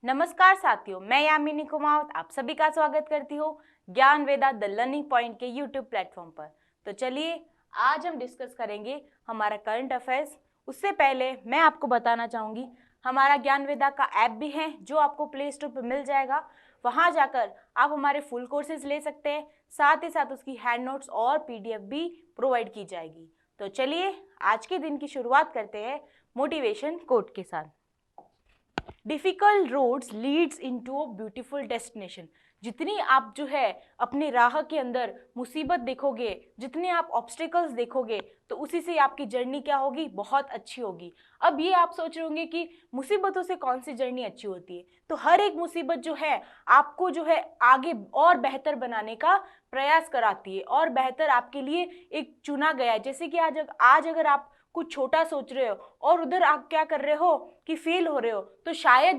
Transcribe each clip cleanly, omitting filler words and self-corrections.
नमस्कार साथियों, मैं यामिनी कुमावत आप सभी का स्वागत करती हूँ ज्ञान वेदा द लर्निंग पॉइंट के यूट्यूब प्लेटफॉर्म पर। तो चलिए आज हम डिस्कस करेंगे हमारा करंट अफेयर्स। उससे पहले मैं आपको बताना चाहूँगी हमारा ज्ञान वेदा का ऐप भी है जो आपको प्ले स्टोर पर मिल जाएगा। वहाँ जाकर आप हमारे फुल कोर्सेज ले सकते हैं, साथ ही साथ उसकी हैंड नोट्स और PDF भी प्रोवाइड की जाएगी। तो चलिए आज के दिन की शुरुआत करते हैं मोटिवेशन कोट के साथ। Difficult roads leads into a beautiful destination. जितनी आप जो है अपने राह के अंदर मुसीबत देखोगे, जितने आप ऑब्स्टिकल्स देखोगे, तो उसी से आपकी जर्नी क्या होगी, बहुत अच्छी होगी। अब ये आप सोच रहे होंगे कि मुसीबतों से कौन सी जर्नी अच्छी होती है, तो हर एक मुसीबत जो है आपको जो है आगे और बेहतर बनाने का प्रयास कराती है और बेहतर आपके लिए एक चुना गया है। जैसे कि आज अगर आप कुछ छोटा सोच रहे हो और उधर आप क्या कर रहे हो कि फेल हो रहे हो, तो शायद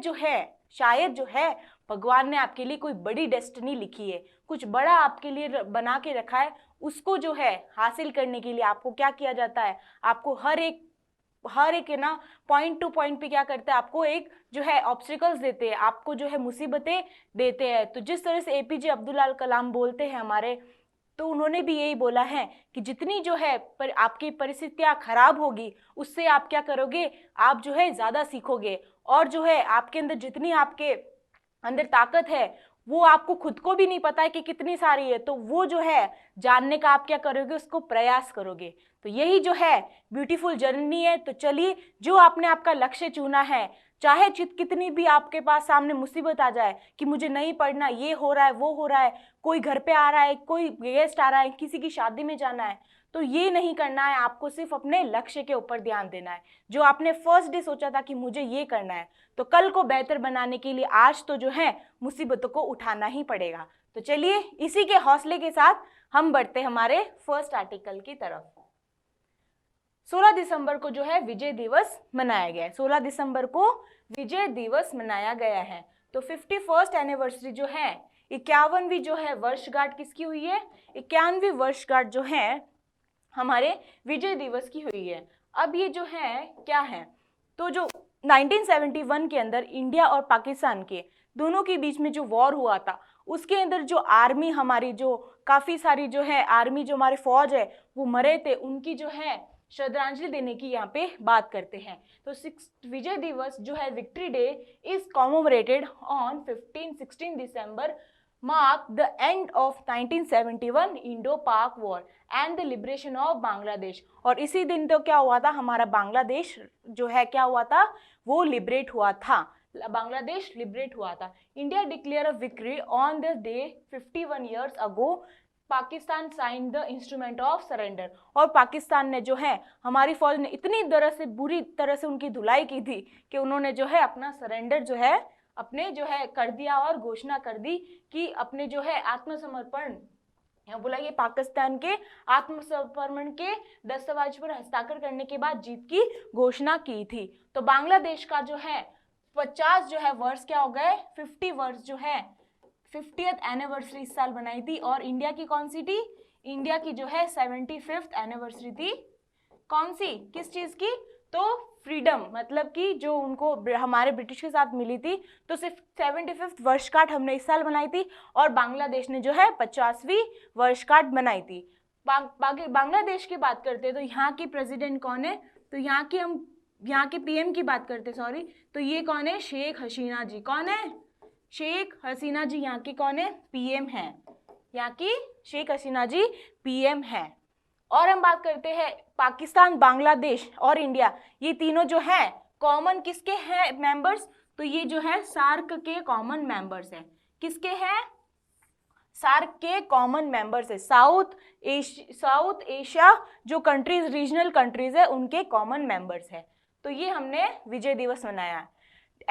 जो है भगवान ने आपके लिए कोई बड़ी डेस्टिनी लिखी है, कुछ बड़ा आपके लिए बना के रखा है। उसको जो है हासिल करने के लिए आपको क्या किया जाता है, आपको हर एक है ना पॉइंट टू पॉइंट पे क्या करते हैं, आपको एक जो है ऑब्स्टिकल्स देते हैं, आपको जो है मुसीबतें देते हैं। तो जिस तरह से APJ अब्दुल कलाम बोलते हैं हमारे, तो उन्होंने भी यही बोला है कि जितनी जो है पर आपकी परिस्थितियां खराब होगी, उससे आप क्या करोगे, आप जो है ज्यादा सीखोगे और जो है आपके अंदर जितनी आपके अंदर ताकत है वो आपको खुद को भी नहीं पता है कि कितनी सारी है, तो वो जो है जानने का आप क्या करोगे, उसको प्रयास करोगे। तो यही जो है ब्यूटीफुल जर्नी है। तो चलिए, जो आपने आपका लक्ष्य चुना है, चाहे कितनी भी आपके पास सामने मुसीबत आ जाए कि मुझे नहीं पढ़ना, ये हो रहा है, वो हो रहा है, कोई घर पे आ रहा है, कोई गेस्ट आ रहा है, किसी की शादी में जाना है, तो ये नहीं करना है। आपको सिर्फ अपने लक्ष्य के ऊपर ध्यान देना है। जो आपने फर्स्ट डे सोचा था कि मुझे ये करना है, तो कल को बेहतर बनाने के लिए आज तो जो है मुसीबतों को उठाना ही पड़ेगा। तो चलिए इसी के हौसले के साथ हम बढ़ते हमारे फर्स्ट आर्टिकल की तरफ। 16 दिसंबर को जो है विजय दिवस मनाया गया है। 16 दिसंबर को विजय दिवस मनाया गया है। तो 51st एनिवर्सरी जो है, 51वीं जो है वर्षगांठ किसकी हुई है, 51वीं वर्षगांठ जो है हमारे विजय दिवस की हुई है। अब ये जो है क्या है, तो जो 1971 के अंदर इंडिया और पाकिस्तान के दोनों के बीच में जो वॉर हुआ था, उसके अंदर जो आर्मी हमारी, जो काफ़ी सारी जो है आर्मी, जो हमारी फौज है वो मरे थे, उनकी जो है श्रद्धांजलि देने की यहाँ पे बात करते हैं। तो विजय दिवस जो है, victory day is commemorated on 16 December mark the end of 1971 Indo Pak war and the liberation of Bangladesh. और इसी दिन तो क्या हुआ था, हमारा बांग्लादेश जो है क्या हुआ था, वो लिबरेट हुआ था, बांग्लादेश लिबरेट हुआ था। India declare a victory on this day 51 years ago। Pakistan sign the instrument of surrender. और पाकिस्तान ने जो है, हमारी फौज ने इतनी तरह से बुरी तरह से उनकी धुलाई की थी कि उन्होंने जो है अपना सरेंडर जो है अपने जो है कर दिया और घोषणा कर दी कि अपने जो है आत्मसमर्पण, यहाँ बोला ये पाकिस्तान के आत्मसमर्पण के दस्तावेज पर हस्ताक्षर करने के बाद जीत की घोषणा की थी। तो बांग्लादेश का जो है 50 जो है वर्ष क्या हो गए, 50 वर्ष जो है 50th एनिवर्सरी इस साल बनाई थी। और इंडिया की कौन सी थी, इंडिया की जो है 75th एनिवर्सरी थी। कौन सी, किस चीज की, तो फ्रीडम, मतलब कि जो उनको हमारे ब्रिटिश के साथ मिली थी, तो सिर्फ 75th वर्षगांठ हमने इस साल बनाई थी और बांग्लादेश ने जो है 50वीं वर्षगांठ बनाई थी। बांग्लादेश की बात करते हैं तो यहाँ की प्रेसिडेंट कौन है, तो यहाँ के PM की बात करते, सॉरी, तो ये कौन है, शेख हसीना जी। कौन है, शेख हसीना जी यहाँ की कौन है, PM है, यहाँ की शेख हसीना जी PM है। और हम बात करते हैं पाकिस्तान, बांग्लादेश और इंडिया, ये तीनों जो है कॉमन किसके हैं मेंबर्स, तो ये जो है सार्क के कॉमन मेंबर्स हैं। किसके हैं, सार्क के कॉमन मेंबर्स है। साउथ एशिया जो कंट्रीज, रीजनल कंट्रीज है, उनके कॉमन मेंबर्स है। तो ये हमने विजय दिवस मनाया।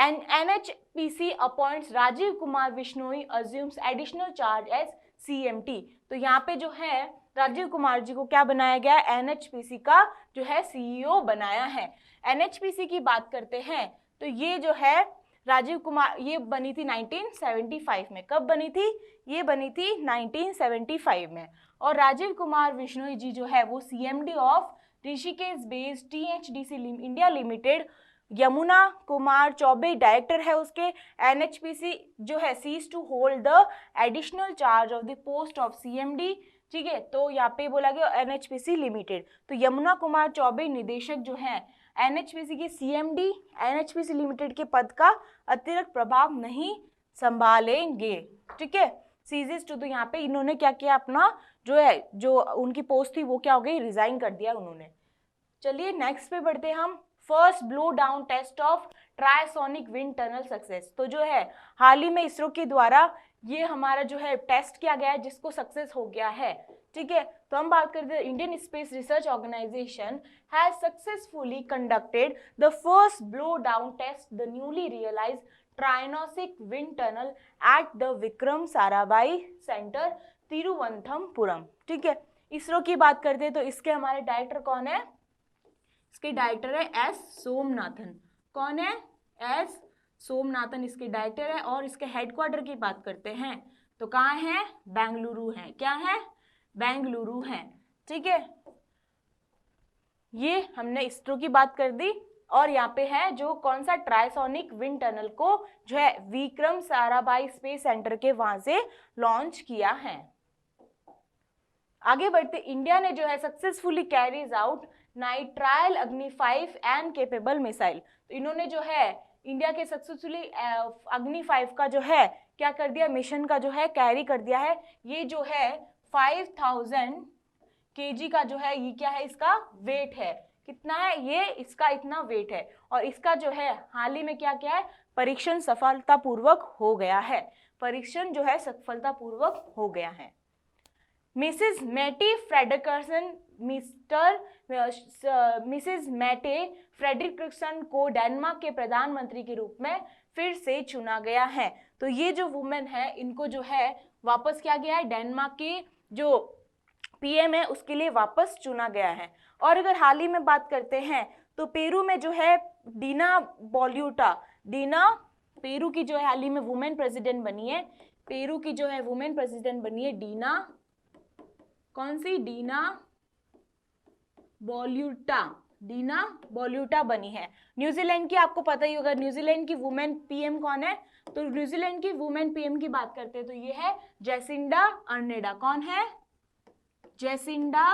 NHPC appoints Rajeev Kumar Bishnoi assumes additional charge as CMT। तो यहाँ पे जो है राजीव कुमार जी को क्या बनाया गया है, NHPC का जो है CEO बनाया है। NHPC की बात करते हैं तो ये जो है राजीव कुमार, ये बनी थी 1975 में। कब बनी थी, ये बनी थी 1975 में। और राजीव कुमार बिश्नोई जी जो है वो CMD of Rishikesh based THDC India limited Yamuna Kumar Chaubey director है उसके। एनएचपीसी जो है ceases to hold the additional charge of the post of CMD, ठीक है। तो यहाँ पे बोला गया एनएचपीसी लिमिटेड, तो यमुना कुमार चौबे निदेशक जो है एनएचपीसी के सीएमडी एनएचपीसी लिमिटेड के पद का अतिरिक्त प्रभाव नहीं संभालेंगे, ठीक है। सीजेस टू, तो यहाँ पे इन्होंने क्या किया, अपना जो है जो उनकी पोस्ट थी वो क्या हो गई, रिजाइन कर दिया उन्होंने। चलिए नेक्स्ट पे बढ़ते हैं हम। First blow down test of trisonic wind tunnel success, तो जो है हाल ही में इसरो के द्वारा ये हमारा जो है टेस्ट किया गया है जिसको सक्सेस हो गया है, ठीक है। तो हम बात करते हैं Indian Space Research Organisation has successfully conducted the first blow down test the newly realised trisonic wind tunnel at the Vikram Sarabhai centre Thiruvananthapuram, ठीक है। इसरो की बात करते हैं तो इसके हमारे डायरेक्टर कौन है, इसके डायरेक्टर है एस सोमनाथन। कौन है, एस सोमनाथन इसके डायरेक्टर है। और इसके हेडक्वार्टर की बात करते हैं तो कहाँ है, बेंगलुरु है। क्या है, बेंगलुरु है, ठीक है। ये हमने इसरो की बात कर दी। और यहाँ पे है जो कौन सा ट्रायसोनिक विंड टनल को जो है विक्रम साराभाई स्पेस सेंटर के वहां से लॉन्च किया है। आगे बढ़ते, इंडिया ने जो है सक्सेसफुली कैरीज आउट नाइट्रायल अग्नि 5 एंड केपेबल मिसाइल, तो इन्होंने जो है इंडिया के सक्सेसफुली अग्नि 5 का जो है क्या कर दिया, मिशन का जो है कैरी कर दिया है। ये जो है 5000 kg का जो है ये क्या है, इसका वेट है, कितना है ये, इसका इतना वेट है। और इसका जो है हाल ही में क्या क्या है, परीक्षण सफलतापूर्वक हो गया है, परीक्षण जो है सफलतापूर्वक हो गया है। मिसेस मैटी फ्रेडरिक्सन मिसेस मैटे फ्रेडरिक्सन को डेनमार्क के प्रधानमंत्री के रूप में फिर से चुना गया है। तो ये जो वुमेन है इनको जो है वापस किया गया है, डेनमार्क की जो पीएम है उसके लिए वापस चुना गया है। और अगर हाल ही में बात करते हैं तो पेरू में जो है डीना बोल्यूटा, डीना पेरू की जो है हाल ही में वुमेन प्रेसिडेंट बनी है, पेरू की जो है वुमेन प्रेसिडेंट बनी है डीना, कौन सी, डीना बोल्यूटा, डीना बोल्यूटा बनी है। न्यूजीलैंड की आपको पता ही होगा, न्यूजीलैंड की वुमेन पीएम कौन है, तो न्यूजीलैंड की वुमेन पीएम की बात करते हैं तो ये है जेसिंडा अर्नेडा। कौन है, जेसिंडा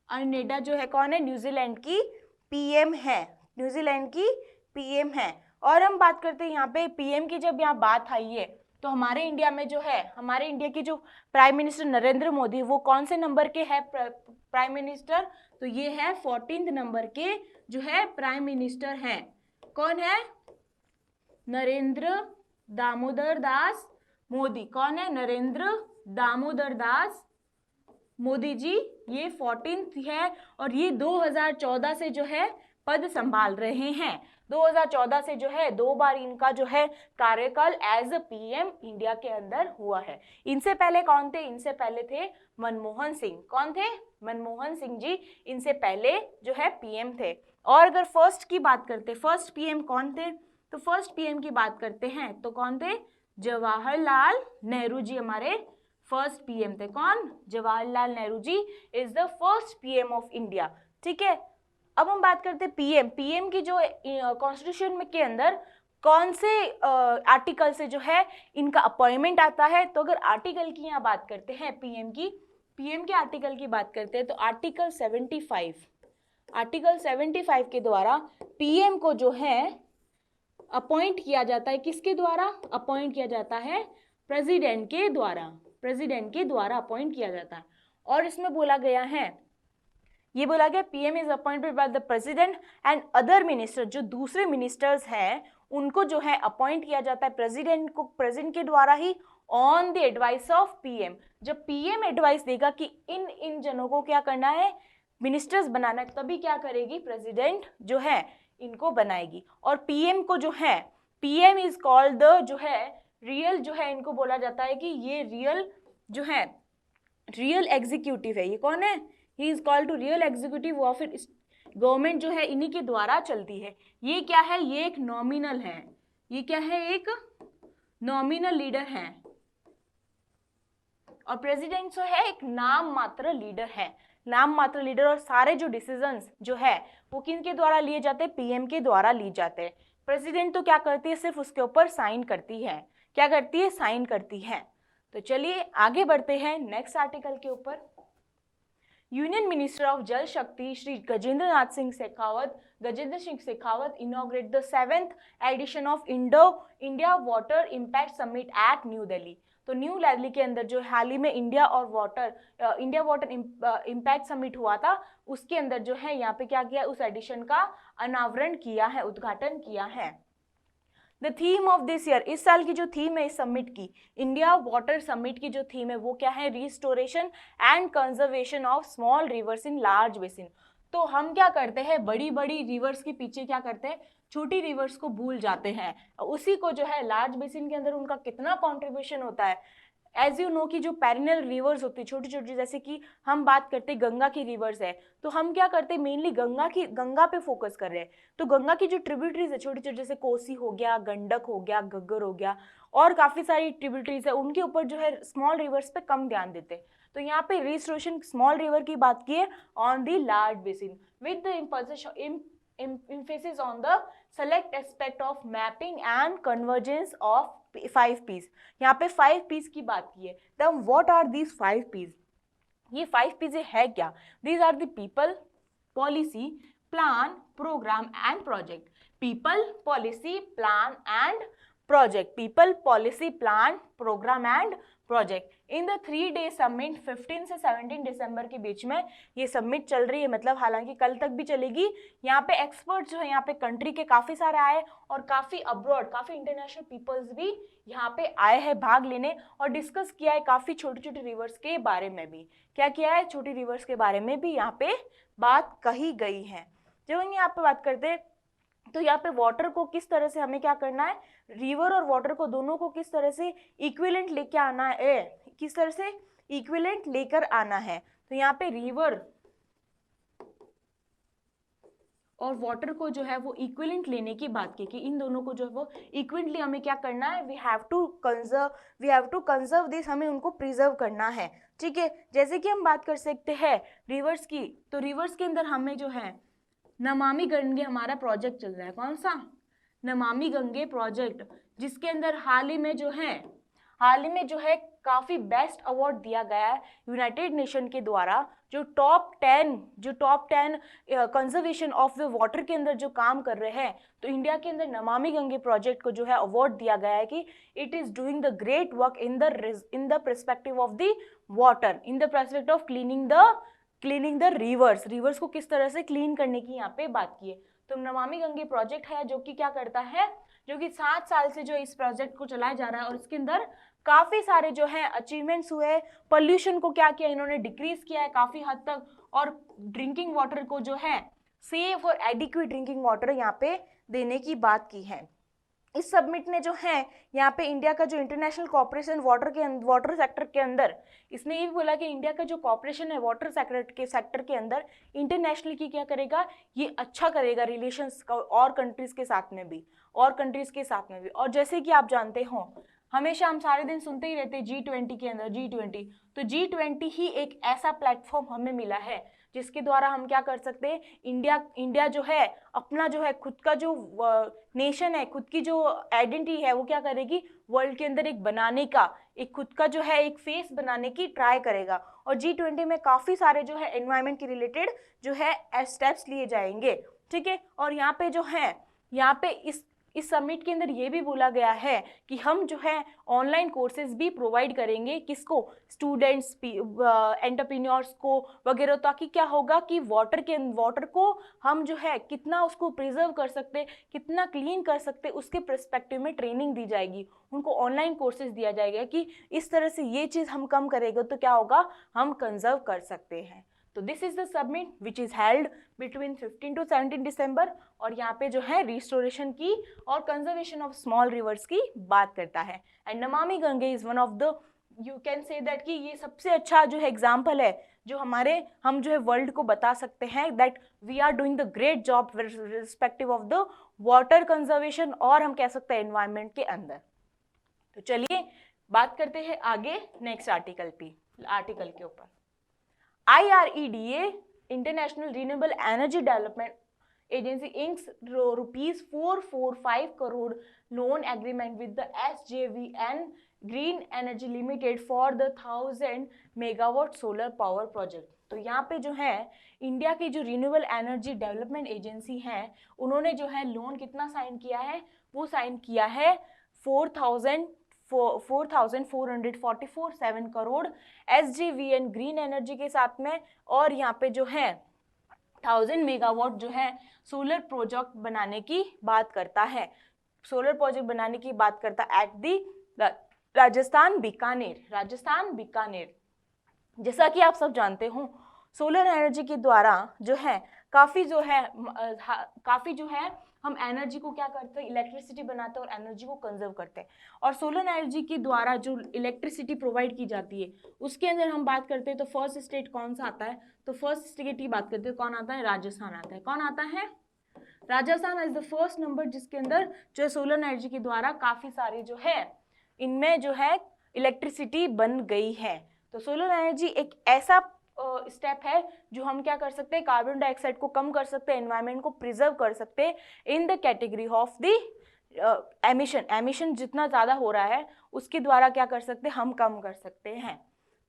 अर्नेडा जो है कौन है, न्यूजीलैंड की पीएम है, न्यूजीलैंड की पीएम है। और हम बात करते हैं यहाँ पे पीएम की, जब यहाँ बात आई है तो हमारे इंडिया में जो है हमारे इंडिया के जो प्राइम मिनिस्टर नरेंद्र मोदी वो कौन से नंबर के है प्राइम मिनिस्टर, तो ये है 14th नंबर के जो है प्राइम मिनिस्टर हैं। कौन है, नरेंद्र दामोदर दास मोदी। कौन है, नरेंद्र दामोदर दास मोदी जी, ये 14th है। और ये 2014 से जो है पद संभाल रहे हैं, 2014 से जो है 2 बार इनका जो है कार्यकाल एज अ पीएम इंडिया के अंदर हुआ है। इनसे पहले कौन थे, इनसे पहले थे मनमोहन सिंह। कौन थे, मनमोहन सिंह जी इनसे पहले जो है पीएम थे। और अगर फर्स्ट की बात करते, फर्स्ट पीएम कौन थे, तो फर्स्ट पीएम की बात करते हैं तो कौन थे, जवाहरलाल नेहरू जी हमारे फर्स्ट पीएम थे। कौन, Jawaharlal Nehru ji is the first PM of India, ठीक है। अब हम बात करते हैं पीएम, पीएम की जो कॉन्स्टिट्यूशन में के अंदर कौन से आर्टिकल से जो है इनका अपॉइंटमेंट आता है, तो अगर आर्टिकल की यहाँ बात करते हैं पीएम की, पीएम के आर्टिकल की बात करते हैं तो आर्टिकल 75, आर्टिकल 75 के द्वारा पीएम को जो है अपॉइंट किया जाता है, किसके द्वारा अपॉइंट किया जाता है, प्रेसिडेंट के द्वारा, प्रेसिडेंट के द्वारा अपॉइंट किया जाता है। और इसमें बोला गया है, ये बोला गया PM is appointed by the president and other minister, जो दूसरे मिनिस्टर्स हैं उनको जो है अपॉइंट किया जाता है प्रेसिडेंट को, प्रेसिडेंट के द्वारा ही on the advice of PM. जब पीएम एडवाइस देगा कि इन जनों को क्या करना है, मिनिस्टर्स बनाना है, तभी क्या करेगी, प्रेसिडेंट जो है इनको बनाएगी। और पीएम को जो है, पीएम इज कॉल्ड द जो है रियल, जो है इनको बोला जाता है कि ये रियल जो है रियल एग्जीक्यूटिव है। ये कौन है, he is called to real executive, वो फिर गवर्नमेंट जो है इन्हीं के द्वारा चलती है। ये क्या है, ये एक नॉमिनल है, ये क्या है, एक नॉमिनल लीडर है। और प्रेसिडेंट जो है एक नाम मात्र लीडर है, नाम मात्र लीडर, और सारे जो डिसीजंस जो है वो किनके द्वारा लिए जाते हैं, पीएम के द्वारा लिए जाते हैं। प्रेसिडेंट तो क्या करती है, सिर्फ उसके ऊपर साइन करती है। क्या करती है, साइन करती है। तो चलिए आगे बढ़ते हैं नेक्स्ट आर्टिकल के ऊपर। Union minister of Jal Shakti Shri Gajendra Singh Shekhawat inaugurate the 7th edition of India water impact summit at New Delhi. तो न्यू दिल्ली के अंदर जो हाल ही में इंडिया वाटर इम्पैक्ट समिट हुआ था, उसके अंदर जो है यहाँ पे क्या किया, उस एडिशन का अनावरण किया है, उद्घाटन किया है। The theme of this year, इस साल की जो थीम है इस समिट की, इंडिया वाटर समिट की जो थीम है वो क्या है, restoration and conservation of small reverse in large basin. तो हम क्या करते हैं, बड़ी बड़ी रिवर्स के पीछे क्या करते हैं, छोटी रिवर्स को भूल जाते हैं, उसी को जो है लार्ज बेसिन के अंदर उनका कितना कॉन्ट्रीब्यूशन होता है। एज यू नो कि जो पेरिनल रिवर्स होती है छोटी छोटी, जैसे कि हम बात करते हैं गंगा की रिवर्स है, तो हम क्या करते हैं, मेनली गंगा पे फोकस कर रहे हैं। तो गंगा की जो ट्रिब्यूटरीज है छोटी छोटी, जैसे कोसी हो गया, गंडक हो गया, घग्गर हो गया, और काफी सारी ट्रिब्यूटरीज है, उनके ऊपर जो है स्मॉल रिवर्स पे कम ध्यान देते हैं। तो यहाँ पे रिस्टोरेशन स्मॉल रिवर की बात की है on the large basin with the emphasis on the select aspect of mapping and convergence of 5 P's। यहाँ पे 5 P's की बात की है। Then what are these 5 P's? ये 5 P's है क्या? These are the people, policy, plan, program and project। People, policy, plan and project। People, policy, plan, program and project in the 3-day summit 15 से 17 दिसंबर के बीच में ये समिट चल रही है, मतलब हालांकि कल तक भी चलेगी। यहाँ पे एक्सपर्ट जो है यहाँ पे कंट्री के काफी सारे आए, और काफी अब्रॉड, काफी इंटरनेशनल पीपल्स भी यहाँ पे आए हैं भाग लेने, और डिस्कस किया है काफी छोटी छोटी रिवर्स के बारे में भी। क्या किया है, छोटी रिवर्स के बारे में भी यहाँ पे बात कही गई है। जब हम यहाँ पे बात करते हैं तो यहाँ पे वाटर को किस तरह से हमें क्या करना है, रिवर और वाटर को दोनों को किस तरह से इक्विवेलेंट लेके आना है, किस तरह से इक्विवेलेंट लेकर आना है। तो यहाँ पे रिवर और वाटर को जो है वो इक्विवेलेंट लेने की बात की कि इन दोनों को जो है वो इक्विवेलेंटली हमें क्या करना है, we have to conserve this, हमें उनको प्रिजर्व करना है। ठीक है, जैसे कि हम बात कर सकते हैं रिवर्स की, तो रिवर्स के अंदर हमें जो है नमामि गंगे हमारा प्रोजेक्ट चल रहा है। कौन सा, नमामि गंगे प्रोजेक्ट, जिसके अंदर हाल ही में जो है काफी बेस्ट अवार्ड दिया गया है यूनाइटेड नेशन के द्वारा। जो top 10 conservation of the water के अंदर जो काम कर रहे हैं, तो इंडिया के अंदर नमामि गंगे प्रोजेक्ट को जो है अवार्ड दिया गया है कि it is doing the great work in the perspective of the water, in the पर्सपेक्ट of cleaning the reverse को किस तरह से क्लीन करने की यहाँ पे बात की है। तो नमामि गंगे प्रोजेक्ट है जो कि क्या करता है, जो कि 7 साल से जो इस प्रोजेक्ट को चलाया जा रहा है, और इसके अंदर काफी सारे जो है अचीवमेंट्स हुए। पोल्यूशन को क्या किया इन्होंने, डिक्रीज किया है काफी हद तक, और ड्रिंकिंग वाटर को जो है सेफ और एडिक्वेट ड्रिंकिंग वाटर यहाँ पे देने की बात की है। इस समिट ने जो है यहाँ पे इंडिया का जो इंटरनेशनल कॉपरेशन वाटर सेक्टर के अंदर, इसने ये भी बोला कि इंडिया का जो कॉपरेशन है वाटर सेक्टर के अंदर इंटरनेशनली की क्या करेगा, ये अच्छा करेगा रिलेशंस और कंट्रीज के साथ में भी, और जैसे कि आप जानते हो हमेशा हम सारे दिन सुनते ही रहते हैं G20 के अंदर, G20, तो G20 ही एक ऐसा प्लेटफॉर्म हमें मिला है जिसके द्वारा हम क्या कर सकते हैं, इंडिया जो है अपना जो है खुद का जो नेशन है, खुद की जो आइडेंटिटी है वो क्या करेगी, वर्ल्ड के अंदर एक बनाने का, एक खुद का जो है एक फेस बनाने की ट्राई करेगा। और G20 में काफी सारे जो है एनवायरमेंट के रिलेटेड जो है स्टेप्स लिए जाएंगे। ठीक है, और यहाँ पे जो है यहाँ पे इस समिट के अंदर ये भी बोला गया है कि हम जो है ऑनलाइन कोर्सेज भी प्रोवाइड करेंगे, किसको, स्टूडेंट्स, एंटरप्रेन्योर्स को वगैरह, ताकि क्या होगा कि वाटर को हम जो है कितना उसको प्रिजर्व कर सकते, कितना क्लीन कर सकते, उसके पर्सपेक्टिव में ट्रेनिंग दी जाएगी, उनको ऑनलाइन कोर्सेज दिया जाएगा कि इस तरह से ये चीज़ हम कम करेंगे तो क्या होगा, हम कंजर्व कर सकते हैं। तो this is the summit which is held between 15 to 17 दिसंबर, और यहाँ पे जो है रिस्टोरेशन की और कंजर्वेशन ऑफ स्मॉल रिवर्स की बात करता है। And Namami Gange is one of the, you can say that कि ये सबसे अच्छा जो है एग्जाम्पल है जो हम जो है वर्ल्ड को बता सकते हैं that we are doing the great job respective of the water conservation, और हम कह सकते हैं एनवायरमेंट के अंदर। तो चलिए बात करते हैं आगे नेक्स्ट आर्टिकल के ऊपर। IREDA international renewable energy development agency inks rupees 445 crore loan agreement with the SJVN green energy limited for the 1000 megawatt solar power project. तो यहाँ पे जो है इंडिया की जो रिन्यूएबल एनर्जी डेवलपमेंट एजेंसी है उन्होंने जो है लोन कितना साइन किया है, वो साइन किया है 4,444 करोड़ SJVN ग्रीन एनर्जी के साथ में, और यहाँ पे जो है 1000 मेगावाट जो है सोलर प्रोजेक्ट बनाने की बात करता है, सोलर प्रोजेक्ट बनाने की बात करता है एट दी राजस्थान बीकानेर। जैसा कि आप सब जानते हो सोलर एनर्जी के द्वारा जो है काफी जो है हम एनर्जी को क्या करते हैं, इलेक्ट्रिसिटी बनाते हैं और एनर्जी को कंजर्व करते हैं। और सोलर एनर्जी के द्वारा जो इलेक्ट्रिसिटी प्रोवाइड की जाती है उसके अंदर हम बात करते हैं तो फर्स्ट स्टेट कौन सा आता है, तो फर्स्ट स्टेट की बात करते हैं कौन आता है, राजस्थान आता है। कौन आता है, Rajasthan is the first number जिसके अंदर जो सोलर एनर्जी के द्वारा काफी सारी जो है इनमें जो है इलेक्ट्रिसिटी बन गई है। तो सोलर एनर्जी एक ऐसा स्टेप है जो हम क्या कर सकते हैं, कार्बन डाइऑक्साइड को कम कर सकते हैं, एनवायरनमेंट को प्रिजर्व कर सकते हैं in the category of the emission जितना ज़्यादा हो रहा है उसके द्वारा क्या कर सकते हैं, हम कम कर सकते हैं।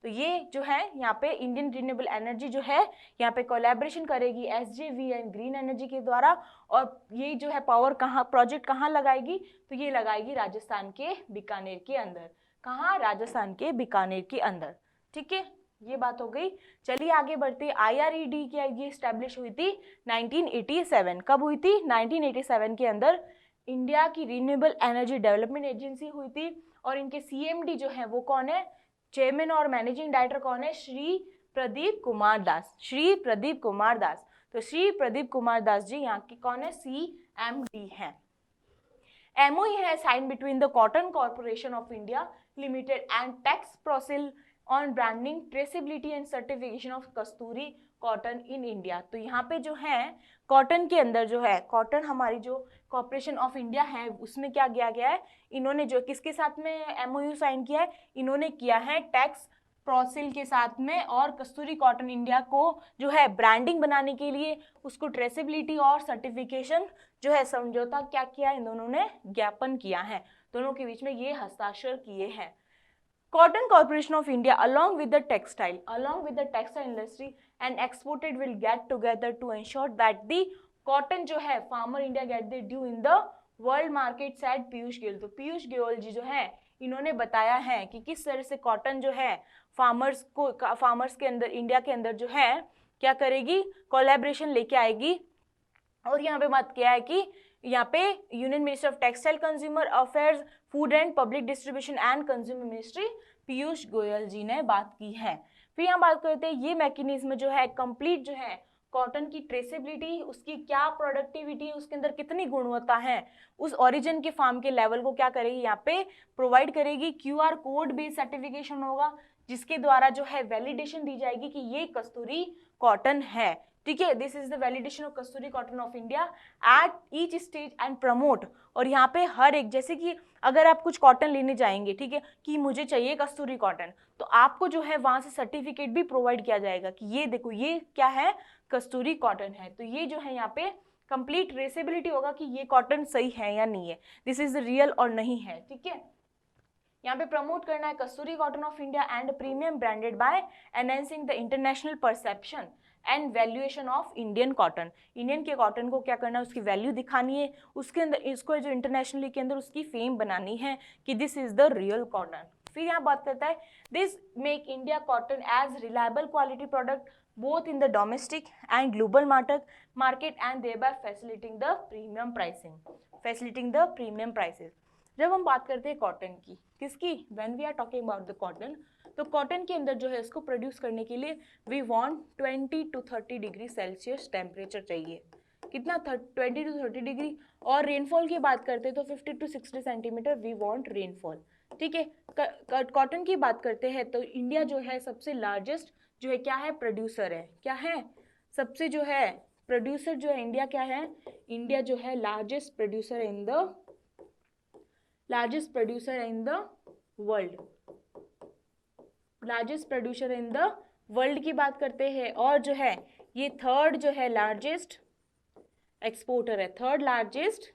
तो ये जो है यहाँ पे इंडियन रिन्यूएबल एनर्जी जो है यहाँ पे कोलैबोरेशन करेगी SJVN ग्रीन एनर्जी के द्वारा, और ये जो है पावर प्रोजेक्ट कहाँ लगाएगी, तो ये लगाएगी राजस्थान के बीकानेर के अंदर। कहाँ, राजस्थान के बीकानेर के अंदर। ठीक है, ये बात हो गई। चलिए आगे बढ़ते। IRED क्या ये स्टैब्लिश हुई थी 1987। कब हुई थी, 1987 के अंदर इंडिया की रिन्यूएबल एनर्जी डेवलपमेंट एजेंसी हुई थी। और इनके CMD जो है वो कौन है, चेयरमैन और मैनेजिंग डायरेक्टर कौन है, श्री प्रदीप कुमार दास। तो श्री प्रदीप कुमार दास जी यहाँ की कौन है, CMD है। MOU है sign between the cotton corporation of India limited and Texprocil on branding traceability and certification of Kasturi cotton in India. तो यहाँ पे जो है कॉटन के अंदर जो है कॉटन हमारी जो कॉर्पोरेशन ऑफ इंडिया है उसमें क्या किया गया है, इन्होंने जो किसके साथ में MOU साइन किया है, इन्होंने किया है टैक्स प्रोसिल के साथ में, और कस्तूरी कॉटन इंडिया को जो है ब्रांडिंग बनाने के लिए उसको ट्रेसेबिलिटी और सर्टिफिकेशन जो है समझौता क्या किया, इन दोनों ने ज्ञापन किया है, दोनों के बीच में ये हस्ताक्षर किए हैं। Cotton Corporation of India along with the textile industry and exported will get together to ensure that the cotton जो है farmer India get the due in the world market, said Piyush Goyal. तो पीयूष गोयल जी जो है इन्होंने बताया है कि किस तरह से कॉटन जो है फार्मर्स के अंदर इंडिया के अंदर जो है क्या करेगी, कोलैबोरेशन लेके आएगी। और यहाँ पे बात किया है कि यहाँ पे union minister of textile consumer affairs food and public distribution and consumer ministry Piyush Goyal ji ने बात की है। फिर यहाँ बात करते हैं ये मैकेनिज्म जो है कंप्लीट जो है कॉटन की ट्रेसेबिलिटी, उसकी क्या प्रोडक्टिविटी, उसके अंदर कितनी गुणवत्ता है, उस ओरिजिन के फार्म के लेवल को क्या करेगी, यहाँ पे प्रोवाइड करेगी। QR कोड बेस्ड सर्टिफिकेशन होगा जिसके द्वारा जो है वैलिडेशन दी जाएगी कि ये कस्तूरी कॉटन है। ठीक है, this is the validation of Kasturi cotton of India at each stage and promote. और यहाँ पे हर एक, जैसे कि अगर आप कुछ कॉटन लेने जाएंगे, ठीक है, कि मुझे चाहिए कस्तूरी कॉटन, तो आपको जो है वहां से सर्टिफिकेट भी प्रोवाइड किया जाएगा कि ये देखो ये क्या है, कस्तूरी कॉटन है। तो ये जो है यहाँ पे कंप्लीट ट्रेसेबिलिटी होगा कि ये कॉटन सही है या नहीं है, दिस इज रियल और नहीं है। ठीक है, यहाँ पे प्रमोट करना है Kasturi cotton of India and premium branded by enhancing the international perception and valuation of Indian cotton. Indian के कॉटन को क्या करना है, उसकी वैल्यू दिखानी है, उसके अंदर इसको जो इंटरनेशनली के अंदर उसकी फेम बनानी है कि this is the real cotton. फिर यहाँ बात करता है this make India cotton as reliable quality product both in the domestic and global market and thereby facilitating the premium prices. जब हम बात करते हैं कॉटन की, किसकी, when we are talking about the cotton, तो कॉटन के अंदर जो है इसको प्रोड्यूस करने के लिए we want 20 to 30 degree Celsius temperature चाहिए। कितना, 20 to 30 डिग्री। और रेनफॉल की बात करते हैं तो 50 to 60 centimetre we want rainfall. ठीक है, कॉटन की बात करते हैं तो इंडिया जो है सबसे लार्जेस्ट जो है क्या है, प्रोड्यूसर है। क्या है, सबसे जो है प्रोड्यूसर जो है इंडिया क्या है, इंडिया जो है largest producer in the world, largest producer in the world की बात करते हैं, और जो है ये थर्ड जो है लार्जेस्ट एक्सपोर्टर है, थर्ड लार्जेस्ट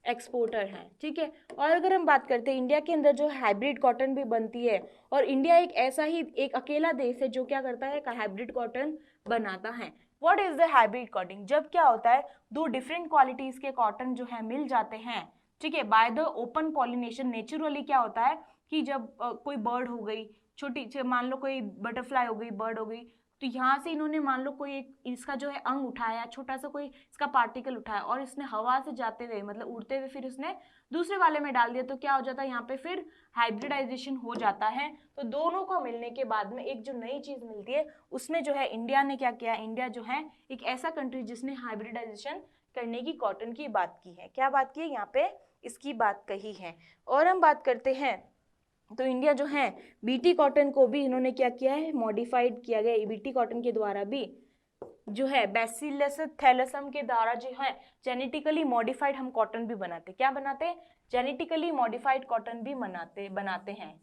एक्सपोर्टर है, ठीक है। और अगर हम बात करते हैं इंडिया के अंदर जो हाइब्रिड कॉटन भी बनती है, और इंडिया एक ऐसा ही एक अकेला देश है जो क्या करता है, हाइब्रिड कॉटन बनाता है। What is the hybrid cotton? जब क्या होता है, दो डिफरेंट क्वालिटीज के कॉटन जो है मिल जाते हैं, ठीक है, by the open pollination. Naturally क्या होता है कि जब कोई बर्ड हो गई छोटी, मान लो कोई बटरफ्लाई हो गई, बर्ड हो गई, तो यहाँ से इन्होंने मान लो कोई एक इसका जो है अंग उठाया, छोटा सा कोई इसका पार्टिकल उठाया, और इसने हवा से जाते हुए मतलब उड़ते हुए फिर उसने दूसरे वाले में डाल दिया, तो क्या हो जाता है यहाँ पे फिर हाइब्रिडाइजेशन हो जाता है। तो दोनों को मिलने के बाद में एक जो नई चीज मिलती है, उसमें जो है इंडिया ने क्या किया, इंडिया जो है एक ऐसा कंट्री जिसने हाइब्रिडाइजेशन करने की कॉटन की बात की है। क्या बात की है यहाँ पे, इसकी बात कही है। और हम बात करते हैं तो इंडिया जो है बीटी कॉटन को भी इन्होंने क्या किया है, मॉडिफाइड किया गया। बीटी कॉटन के द्वारा भी जो है बैसिलस थैलेसम के द्वारा जो है जेनेटिकली मॉडिफाइड हम कॉटन भी बनाते, क्या बनाते, जेनेटिकली मॉडिफाइड कॉटन भी बनाते हैं।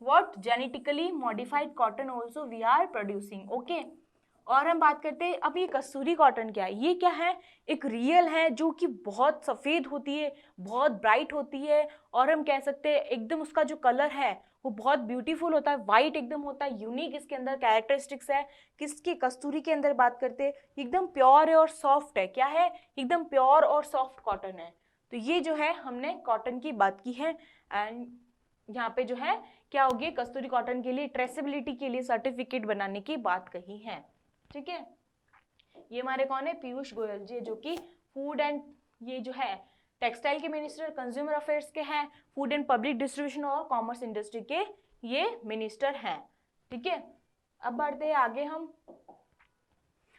What, genetically modified cotton also we are producing, okay. और हम बात करते हैं अब ये कसूरी कॉटन क्या है, ये क्या है, एक रियल है जो कि बहुत सफ़ेद होती है, बहुत ब्राइट होती है, और हम कह सकते हैं एकदम उसका जो कलर है वो बहुत ब्यूटीफुल होता है, वाइट एकदम होता है, यूनिक इसके अंदर कैरेक्टरिस्टिक्स है। किसकी, कस्तूरी के अंदर बात करते हैं, एकदम प्योर है और सॉफ्ट है, क्या है, एकदम प्योर और सॉफ्ट कॉटन है। तो ये जो है हमने कॉटन की बात की है। एंड यहाँ पे जो है क्या होगी, कस्तूरी कॉटन के लिए ट्रेसेबिलिटी के लिए सर्टिफिकेट बनाने की बात कही है, ठीक है। ये हमारे कौन है, पीयूष गोयल जी, जो कि फूड एंड ये जो है टेक्सटाइल के मिनिस्टर, कंज्यूमर अफेयर्स के हैं, फूड एंड पब्लिक डिस्ट्रीब्यूशन और कॉमर्स इंडस्ट्री के ये मिनिस्टर हैं, ठीक है। अब बढ़ते हैं आगे हम।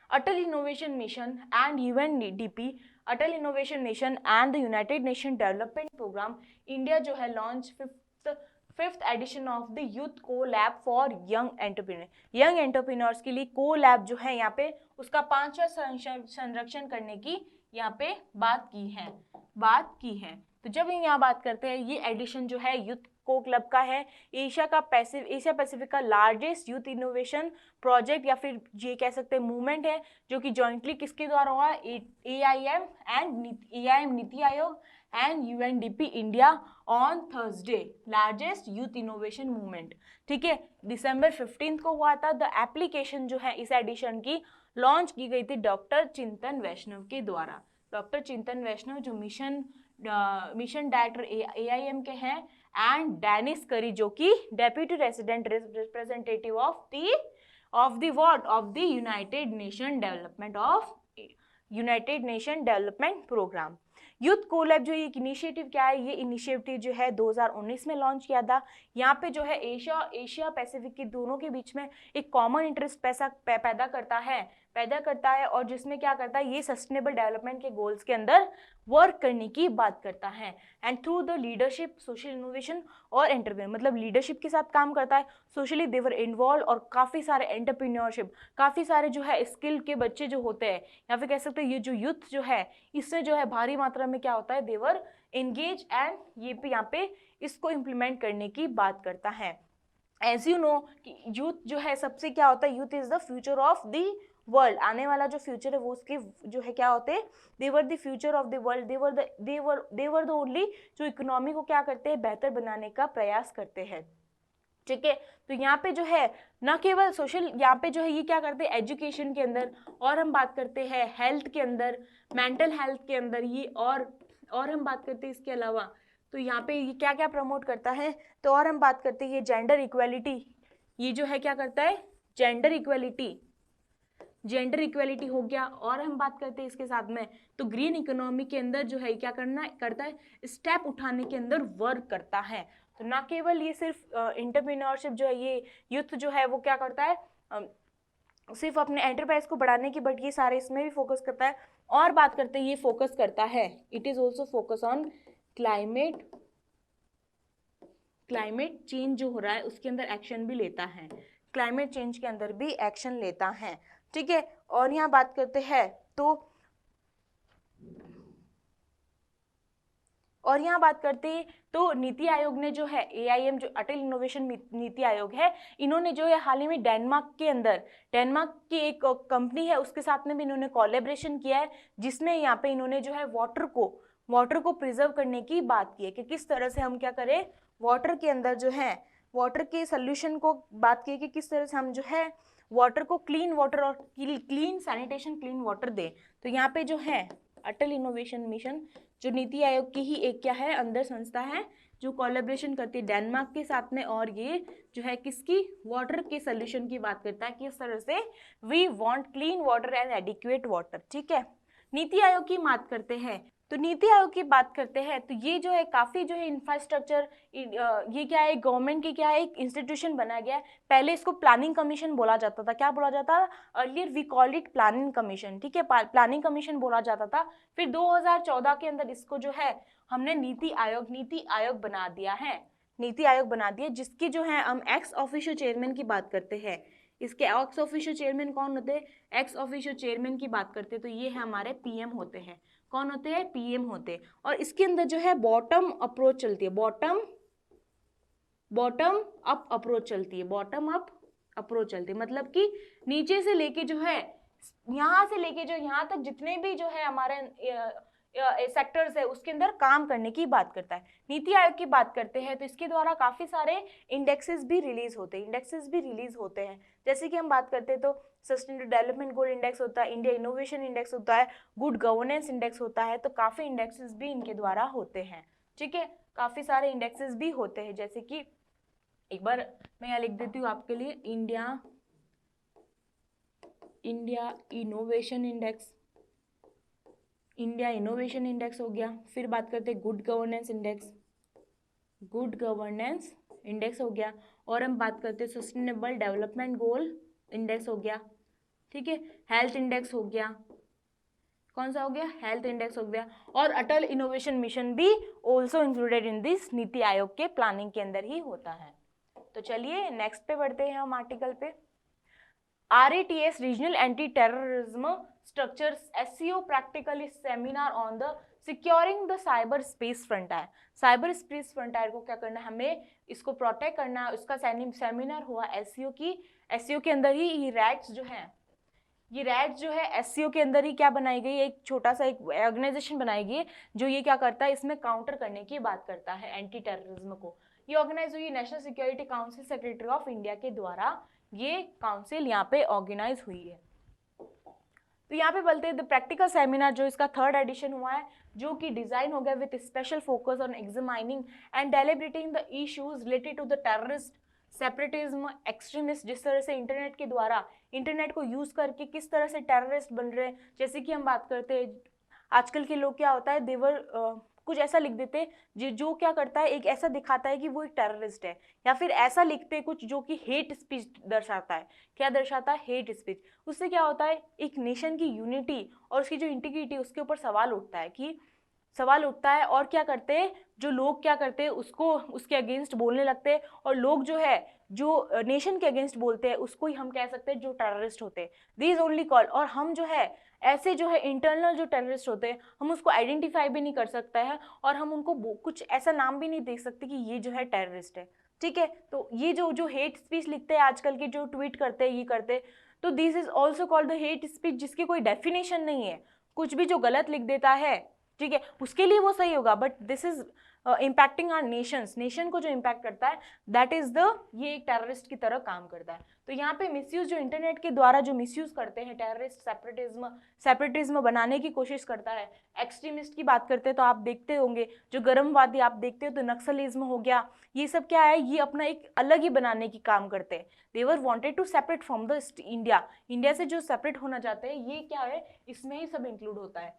Atal innovation mission and UNDP, Atal innovation mission and the United nation development programme, India जो है launch fifth edition of the youth co lab for young entrepreneur, young entrepreneurs के लिए को लैब जो है यहाँ पे उसका 5वां संरक्षण करने की यहाँ पे बात की है। तो जब हम यहाँ बात करते हैं, ये एडिशन जो है यूथ को क्लब का है, एशिया पैसिफिक का लार्जेस्ट यूथ इनोवेशन प्रोजेक्ट या फिर ये कह सकते हैं मूवमेंट है, जो कि जॉइंटली किसके द्वारा हुआ, AIM NITI Aayog and UNDP India on Thursday, largest youth innovation movement, ठीक है। दिसंबर 15 को हुआ था। द एप्लीकेशन जो है इस एडिशन की लॉन्च की गई थी डॉक्टर चिंतन वैष्णव के द्वारा। डॉक्टर चिंतन वैष्णव जो मिशन डायरेक्टर AIM के हैं, एंड डेनिस करी जो कि deputy resident representative of the United nation development Programme. Youth colab जो ये इनिशिएटिव क्या है, ये इनिशिएटिव जो है 2019 में लॉन्च किया था। यहाँ पे जो है एशिया पैसिफिक के दोनों के बीच में एक कॉमन इंटरेस्ट पैदा करता है और जिसमें क्या करता है, ये सस्टेनेबल डेवलपमेंट के गोल्स के अंदर वर्क करने की बात करता है। And through the leadership social innovation और एंटरप्रेन्योर, मतलब लीडरशिप के साथ काम करता है, सोशली देवर इन्वॉल्व, और काफ़ी सारे एंटरप्रेन्योरशिप, काफ़ी सारे जो है स्किल के बच्चे जो होते हैं, या फिर कह सकते हैं ये जो यूथ जो है, इससे जो है भारी मात्रा में क्या होता है, देवर एंगेज, एंड ये पे यहाँ पे इसको इम्प्लीमेंट करने की बात करता है। एज यू नो कि यूथ जो है सबसे क्या होता है, youth is the future of the world, आने वाला जो फ्यूचर है वो उसके जो है क्या होते हैं, they're the future of the world, they're the only जो इकोनॉमी को क्या करते हैं, बेहतर बनाने का प्रयास करते हैं, ठीक है। तो यहाँ पे जो है न केवल सोशल, यहाँ पे जो है ये क्या करते हैं एजुकेशन के अंदर, और हम बात करते हैं हेल्थ के अंदर, मेंटल हेल्थ के अंदर, ये और हम बात करते हैं इसके अलावा, तो यहाँ पे ये क्या क्या प्रमोट करता है, तो और हम बात करते हैं ये जेंडर इक्वेलिटी, ये जो है क्या करता है, जेंडर इक्वेलिटी हो गया। और हम बात करते हैं इसके साथ में, तो ग्रीन इकोनॉमी के अंदर जो है क्या करता है, स्टेप उठाने के अंदर वर्क करता है। तो ना केवल ये सिर्फ एंटरप्रेन्योरशिप जो है, ये यूथ जो है वो क्या करता है, सिर्फ अपने एंटरप्राइज को बढ़ाने की, बट ये सारे इसमें भी फोकस करता है। और बात करते हैं ये फोकस करता है, it is also focus on climate change जो हो रहा है उसके अंदर एक्शन भी लेता है, क्लाइमेट चेंज के अंदर भी एक्शन लेता है, ठीक है। और यहाँ बात करते हैं तो और यहाँ बात करते हैं तो नीति आयोग ने जो है AIM जो अटल इनोवेशन नीति आयोग है, इन्होंने जो है हाल ही में डेनमार्क के अंदर, डेनमार्क की एक कंपनी है उसके साथ में भी इन्होंने कोलैबोरेशन किया है, जिसमें यहाँ पे इन्होंने जो है वाटर को प्रिजर्व करने की बात की है कि किस तरह से हम क्या करें, वाटर के अंदर जो है वाटर के सोल्यूशन को बात की कि किस तरह से हम जो है वाटर को क्लीन वाटर और क्लीन सैनिटेशन क्लीन वाटर दें। तो यहाँ पे जो है अटल इनोवेशन मिशन जो नीति आयोग की ही एक क्या है अंदर संस्था है जो कोलैबोरेशन करती है डेनमार्क के साथ में, और ये जो है किसकी, वाटर के सोल्यूशन की बात करता है कि इस तरह से we want clean water and adequate water. ठीक है, नीति आयोग की बात करते हैं तो नीति आयोग की बात करते हैं तो ये जो है काफ़ी जो है इंफ्रास्ट्रक्चर, ये क्या है गवर्नमेंट की क्या है एक इंस्टीट्यूशन बनाया गया है। पहले इसको प्लानिंग कमीशन बोला जाता था, क्या बोला जाता था, earlier we called it planning commission. ठीक है, प्लानिंग कमीशन बोला जाता था। फिर 2014 के अंदर इसको जो है हमने नीति आयोग बना दिया है, नीति आयोग बना दिया, जिसकी जो है हम एक्स ऑफिशियो चेयरमैन की बात करते हैं। इसके एक्स ऑफिशियो चेयरमैन कौन होते हैं, एक्स ऑफिशियो चेयरमैन की बात करते हैं तो ये है हमारे PM होते हैं। कौन होते हैं, PM होते हैं। और इसके अंदर जो है बॉटम अप्रोच चलती है, बॉटम अप अप्रोच चलती है, बॉटम अप अप्रोच चलती है, मतलब कि नीचे से लेके जो है यहाँ से लेके जो यहाँ तक जितने भी जो है हमारे सेक्टर्स है उसके अंदर काम करने की बात करता है। नीति आयोग की बात करते हैं तो इसके द्वारा काफी सारे इंडेक्सेस भी रिलीज होते हैं, जैसे कि हम बात करते हैं तो सस्टेनेबल डेवलपमेंट गोल इंडेक्स होता है, इंडिया इनोवेशन इंडेक्स होता है, गुड गवर्नेंस इंडेक्स होता है, तो काफी इंडेक्सेस भी इनके द्वारा होते हैं। ठीक है, काफी सारे इंडेक्सेस भी होते हैं, जैसे कि एक बार मैं यहाँ लिख देती हूँ आपके लिए, इंडिया इनोवेशन इंडेक्स हो गया। फिर बात करते हैं गुड गवर्नेंस इंडेक्स हो गया, और हम बात करते हैं सस्टेनेबल डेवलपमेंट गोल इंडेक्स हो गया। ठीक है, हेल्थ इंडेक्स हो गया, कौन सा हो गया, हेल्थ इंडेक्स हो गया, और अटल इनोवेशन मिशन भी also included in this, NITI Aayog के प्लानिंग के अंदर ही होता है। तो चलिए नेक्स्ट पे बढ़ते हैं हम आर्टिकल पे। RATS regional anti terrorism structures SCO practical seminar on the securing the cyber space frontier. Cyber space frontier को क्या करना है, हमें इसको प्रोटेक्ट करना है। उसका सेमिनार हुआ SCO के अंदर ही। ये रैट्स जो है SCO के अंदर ही क्या बनाई गई, एक छोटा सा एक ऑर्गेनाइजेशन बनाई गई जो ये क्या करता है, इसमें काउंटर करने की बात करता है एंटी टेररिज्म को। ये ऑर्गेनाइज हुई national security council secretary of India के द्वारा, ये काउंसिल यहाँ पे ऑर्गेनाइज हुई है। तो यहाँ पे बोलते हैं द प्रैक्टिकल सेमिनार जो इसका 3rd एडिशन हुआ है, जो कि डिजाइन हो गया with special focus on examining and deliberating the issues related to the terrorist separatism extremist. जिस तरह से इंटरनेट के द्वारा, इंटरनेट को यूज करके किस तरह से टेररिस्ट बन रहे हैं। जैसे कि हम बात करते हैं आजकल के लोग क्या होता है, देवर कुछ ऐसा लिख देते जो क्या करता है, एक ऐसा दिखाता है कि वो एक टेररिस्ट है, या फिर ऐसा लिखते कुछ जो कि हेट स्पीच दर्शाता है। क्या दर्शाता है, हेट स्पीच। उससे क्या होता है, एक नेशन की यूनिटी और उसकी जो इंटीग्रिटी उसके ऊपर सवाल उठता है और क्या करते हैं जो लोग, क्या करते हैं उसको उसके अगेंस्ट बोलने लगते हैं, और लोग जो है जो नेशन के अगेंस्ट बोलते हैं उसको ही हम कह सकते हैं जो टेररिस्ट होते हैं, दीज ओनली कॉल। और हम जो है ऐसे जो है इंटरनल जो टेररिस्ट होते हैं हम उसको आइडेंटिफाई भी नहीं कर सकते हैं, और हम उनको कुछ ऐसा नाम भी नहीं दे सकते कि ये जो है टेररिस्ट है। ठीक है, तो ये जो हेट स्पीच लिखते हैं आजकल के, जो ट्वीट करते हैं, ये करते हैं, तो this is also called the hate speech, जिसकी कोई डेफिनेशन नहीं है। कुछ भी जो गलत लिख देता है, ठीक है, उसके लिए वो सही होगा, but this is impacting our nation को जो इम्पैक्ट करता है, दैट इज ये एक टेररिस्ट की तरह काम करता है। तो यहाँ पे मिसयूज जो इंटरनेट के द्वारा जो मिसयूज करते हैं, टेररिस्ट सेपरेटिज्म बनाने की कोशिश करता है। एक्सट्रीमिस्ट की बात करते हैं तो आप देखते होंगे जो गर्मवादी आप देखते हो, तो नक्सलिज्म हो गया, ये सब क्या है, ये अपना एक अलग ही बनाने की काम करते हैं। They were wanted to separate from the India से जो सेपरेट होना चाहते हैं, ये क्या है, इसमें ही सब इंक्लूड होता है।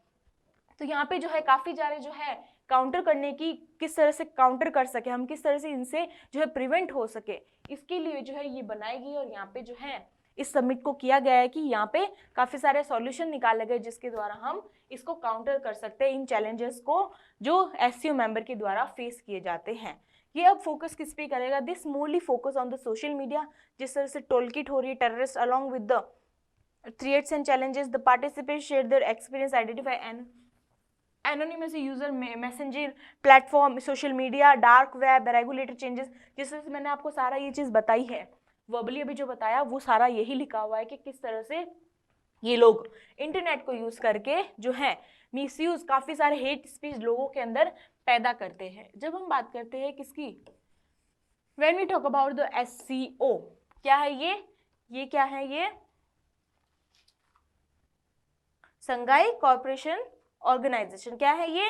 तो यहाँ पे जो है काफी सारे जो है काउंटर करने की, किस तरह से काउंटर कर सके हम, किस तरह से इनसे जो है प्रिवेंट हो सके, इसके लिए जो है ये बनाई गई। और यहाँ पे जो है इस समिट को किया गया है कि यहाँ पे काफी सारे सॉल्यूशन निकाले गए जिसके द्वारा हम इसको काउंटर कर सकते हैं, इन चैलेंजेस को जो SCO मेंबर के द्वारा फेस किए जाते हैं। ये अब फोकस किस पे करेगा, this morally focus on the social media. जिस तरह से टोलकिट हो रही है terrorist along with the threats and challenges, the participants share their experience, identify anonymous user, messenger platform, social media, dark web, regulatory changes, जिस तरह से मैंने आपको सारा ये चीज़ बताई है, वर्बली अभी जो बताया वो सारा यही लिखा हुआ है कि किस तरह से ये लोग इंटरनेट को यूज करके जो है मिसयूज, काफी सारे हेट स्पीच लोगों के अंदर पैदा करते हैं। जब हम बात करते हैं किसकी, when we talk about the SCO, क्या है ये क्या है, ये संघाई कॉर्पोरेशन ऑर्गेनाइजेशन, क्या है ये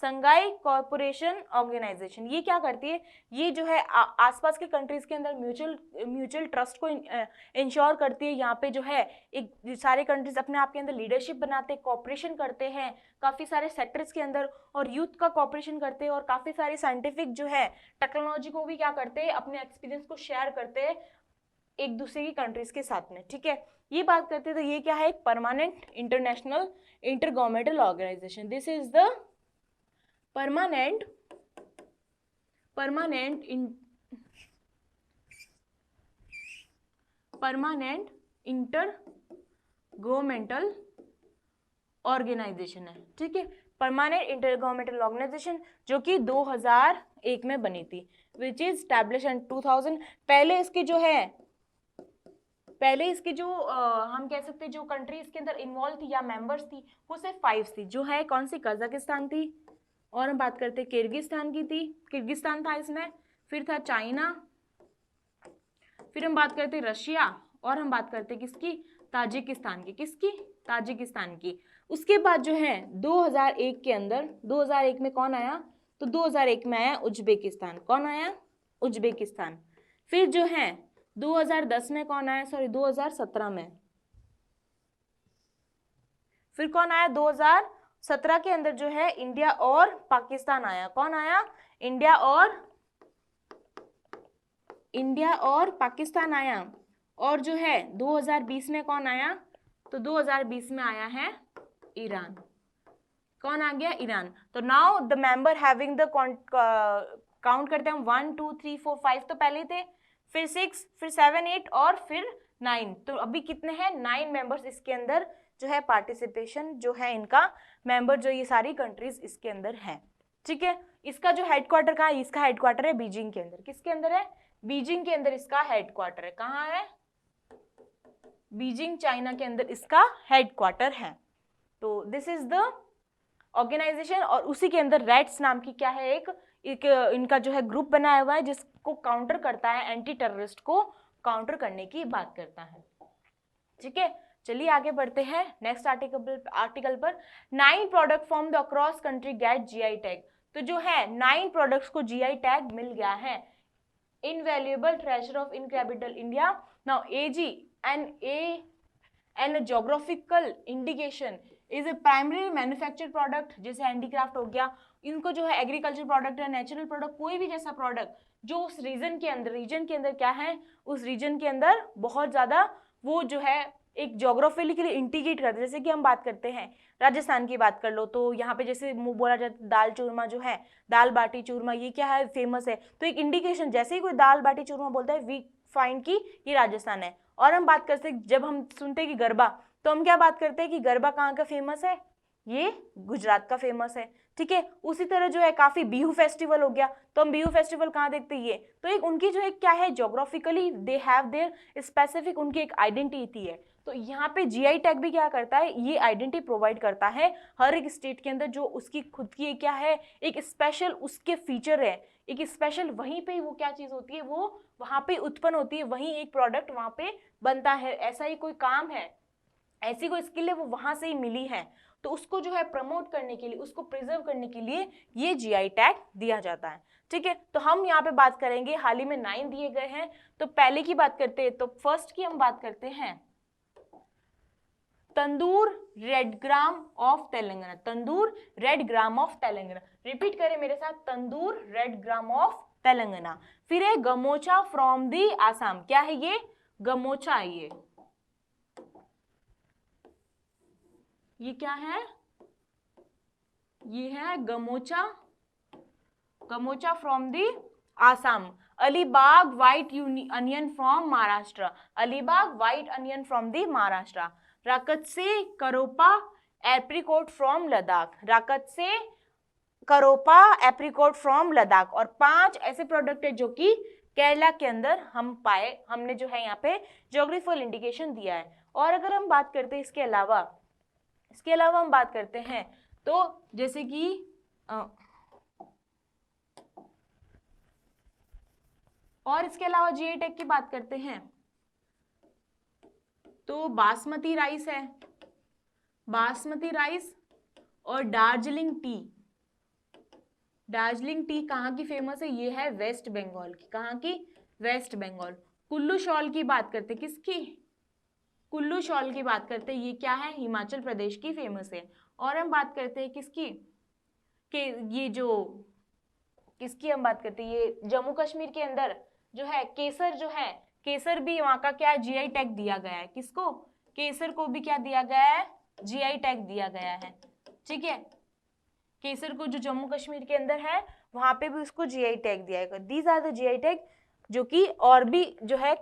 संघाई कॉर्पोरेशन ऑर्गेनाइजेशन। ये क्या करती है, ये जो है आसपास के कंट्रीज के अंदर म्यूचुअल ट्रस्ट को इंश्योर करती है। यहाँ पे जो है एक सारे कंट्रीज अपने आप के अंदर लीडरशिप बनाते हैं, कॉपरेशन करते हैं काफी सारे सेक्टर्स के अंदर, और यूथ का कॉपरेशन करते हैं, और काफी सारी साइंटिफिक जो है टेक्नोलॉजी को भी क्या करते हैं, अपने एक्सपीरियंस को शेयर करते हैं एक दूसरे की कंट्रीज के साथ में। ठीक है, ये बात करते हैं तो ये क्या है, एक permanent international intergovernmental organisation. This is the permanent inter governmental organisation है। ठीक है, परमानेंट इंटर गवर्नमेंटल ऑर्गेनाइजेशन जो कि 2001 में बनी थी, विच इज स्टैब्लिश इन 2000। पहले इसके जो हम कह सकते हैं जो कंट्रीज के अंदर इन्वॉल्व थी या मेंबर्स थी वो सिर्फ 5 थी, जो है कौन सी, कजाकिस्तान थी, और हम बात करते हैं किर्गिस्तान की थी, किर्गिस्तान था इसमें, फिर था चाइना, फिर हम बात करते हैं रशिया, और हम बात करते हैं किसकी, ताजिकिस्तान की, किसकी, ताजिकिस्तान की। उसके बाद जो है 2001 के अंदर, 2001 में कौन आया, तो 2001 में आया उज्बेकिस्तान। कौन आया, उज्बेकिस्तान। फिर जो है 2010 में कौन आया, सॉरी 2017 में, फिर कौन आया 2017 के अंदर जो है इंडिया और पाकिस्तान आया। कौन आया, इंडिया और पाकिस्तान आया। और जो है 2020 में कौन आया, तो 2020 में आया है ईरान। कौन आ गया, ईरान। तो now the member having the count करते हैं हम 1 2 3 4 5 तो पहले थे, फिर 6, फिर 7 8 और फिर 9। तो अभी कितने हैं, 9 मेंबर्स इसके अंदर जो है पार्टिसिपेशन जो है इनका मेंबर, जो ये सारी कंट्रीज इसके अंदर हैं। ठीक है, इसका जो हेडक्वार्टर कहाँ है, इसका हेडक्वार्टर है बीजिंग के अंदर। किसके अंदर है, बीजिंग के अंदर इसका हेडक्वार्टर है। कहाँ है, बीजिंग चाइना के अंदर इसका हेडक्वार्टर है। तो दिस इज द ऑर्गेनाइजेशन, और उसी के अंदर रेड्स नाम की क्या है, एक इनका जो है ग्रुप बनाया हुआ है जिसको काउंटर करता है, एंटी टेररिस्ट को काउंटर करने की बात करता है। ठीक है, चलिए आगे बढ़ते हैं नेक्स्ट आर्टिकल पर। 9 product from the across country gate GI tag. तो जो है 9 प्रोडक्ट्स को GI टैग मिल गया है। Invaluable treasure of incredible India. Now AG and geographical indication is a primary manufactured product, जैसे हैंडीक्राफ्ट हो गया, इनको जो है एग्रीकल्चर प्रोडक्ट है, नेचुरल प्रोडक्ट, कोई भी जैसा प्रोडक्ट जो उस रीजन के अंदर क्या है, उस रीजन के अंदर बहुत ज्यादा वो जो है एक जोग्राफिकली इंटीग्रेट करते हैं। जैसे कि हम बात करते हैं राजस्थान की बात कर लो, तो यहाँ पे जैसे बोला जाता है दाल चूरमा जो है, दाल बाटी चूरमा, ये क्या है, फेमस है। तो एक इंडिकेशन, जैसे ही कोई दाल बाटी चूरमा बोलता है वी फाइंड की ये राजस्थान है। और हम बात करते हैं, जब हम सुनते हैं कि गरबा, तो हम क्या बात करते हैं कि गरबा कहाँ का फेमस है, ये गुजरात का फेमस है। ठीक है, उसी तरह जो है काफी बिहू फेस्टिवल हो गया, तो हम बिहू फेस्टिवल कहाँ देखते हैं, ये तो एक उनकी जो है क्या है, geographically they have their specific उनकी एक आइडेंटिटी है। तो यहाँ पे GI टैग भी क्या करता है, ये आइडेंटिटी प्रोवाइड करता है हर एक स्टेट के अंदर, जो उसकी खुद की क्या है, एक स्पेशल उसके फीचर है, एक स्पेशल वहीं पे वो क्या चीज होती है, वो वहां पे उत्पन्न होती है, वहीं एक प्रोडक्ट वहां पे बनता है, ऐसा ही कोई काम है, ऐसी कोई स्किल है वो वहां से ही मिली है। तो उसको जो है प्रमोट करने के लिए, उसको प्रिजर्व करने के लिए ये GI टैग दिया जाता है। ठीक है, तो हम यहाँ पे बात करेंगे, हाल ही में 9 दिए गए हैं। तो पहले की बात करते हैं, तो फर्स्ट की हम बात करते हैं Tandur red gram of Telangana. Tandur red gram of Telangana, repeat करें मेरे साथ, Tandur red gram of Telangana. फिर है गमोचा फ्रॉम दी आसाम। क्या है ये, गमोचा, ये क्या है, ये है gamocha, gamocha from the Assam. Alibag white onion from Maharashtra, Alibag white onion from the Maharashtra. Raktsey Karpo apricot from Ladakh, Raktsey Karpo apricot from Ladakh, और 5 ऐसे प्रोडक्ट है जो कि केरला के अंदर हम पाए, हमने जो है यहाँ पे ज्योग्राफिकल इंडिकेशन दिया है। और अगर हम बात करते हैं इसके अलावा हम बात करते हैं तो जैसे कि और इसके अलावा जीआई टैग की बात करते हैं तो बासमती राइस है, बासमती राइस और दार्जिलिंग टी। दार्जिलिंग टी कहाँ की फेमस है? ये है वेस्ट बंगाल की। कहाँ की? वेस्ट बंगाल। कुल्लू शॉल की बात करते, किसकी? कुल्लू शॉल की बात करते, ये क्या है? हिमाचल प्रदेश की फेमस है। और हम बात करते हैं किसकी? के ये जो किसकी हम बात करते हैं, ये जम्मू कश्मीर के अंदर जो है केसर, जो है केसर भी वहां का क्या है? जीआई टैग दिया गया है। किसको? केसर को भी क्या दिया गया है? जीआई टैग दिया गया है। ठीक है, केसर को जो जम्मू कश्मीर के अंदर है वहां पे भी उसको जीआई टैग दिया है। These are the GI tag जो कि और भी जो है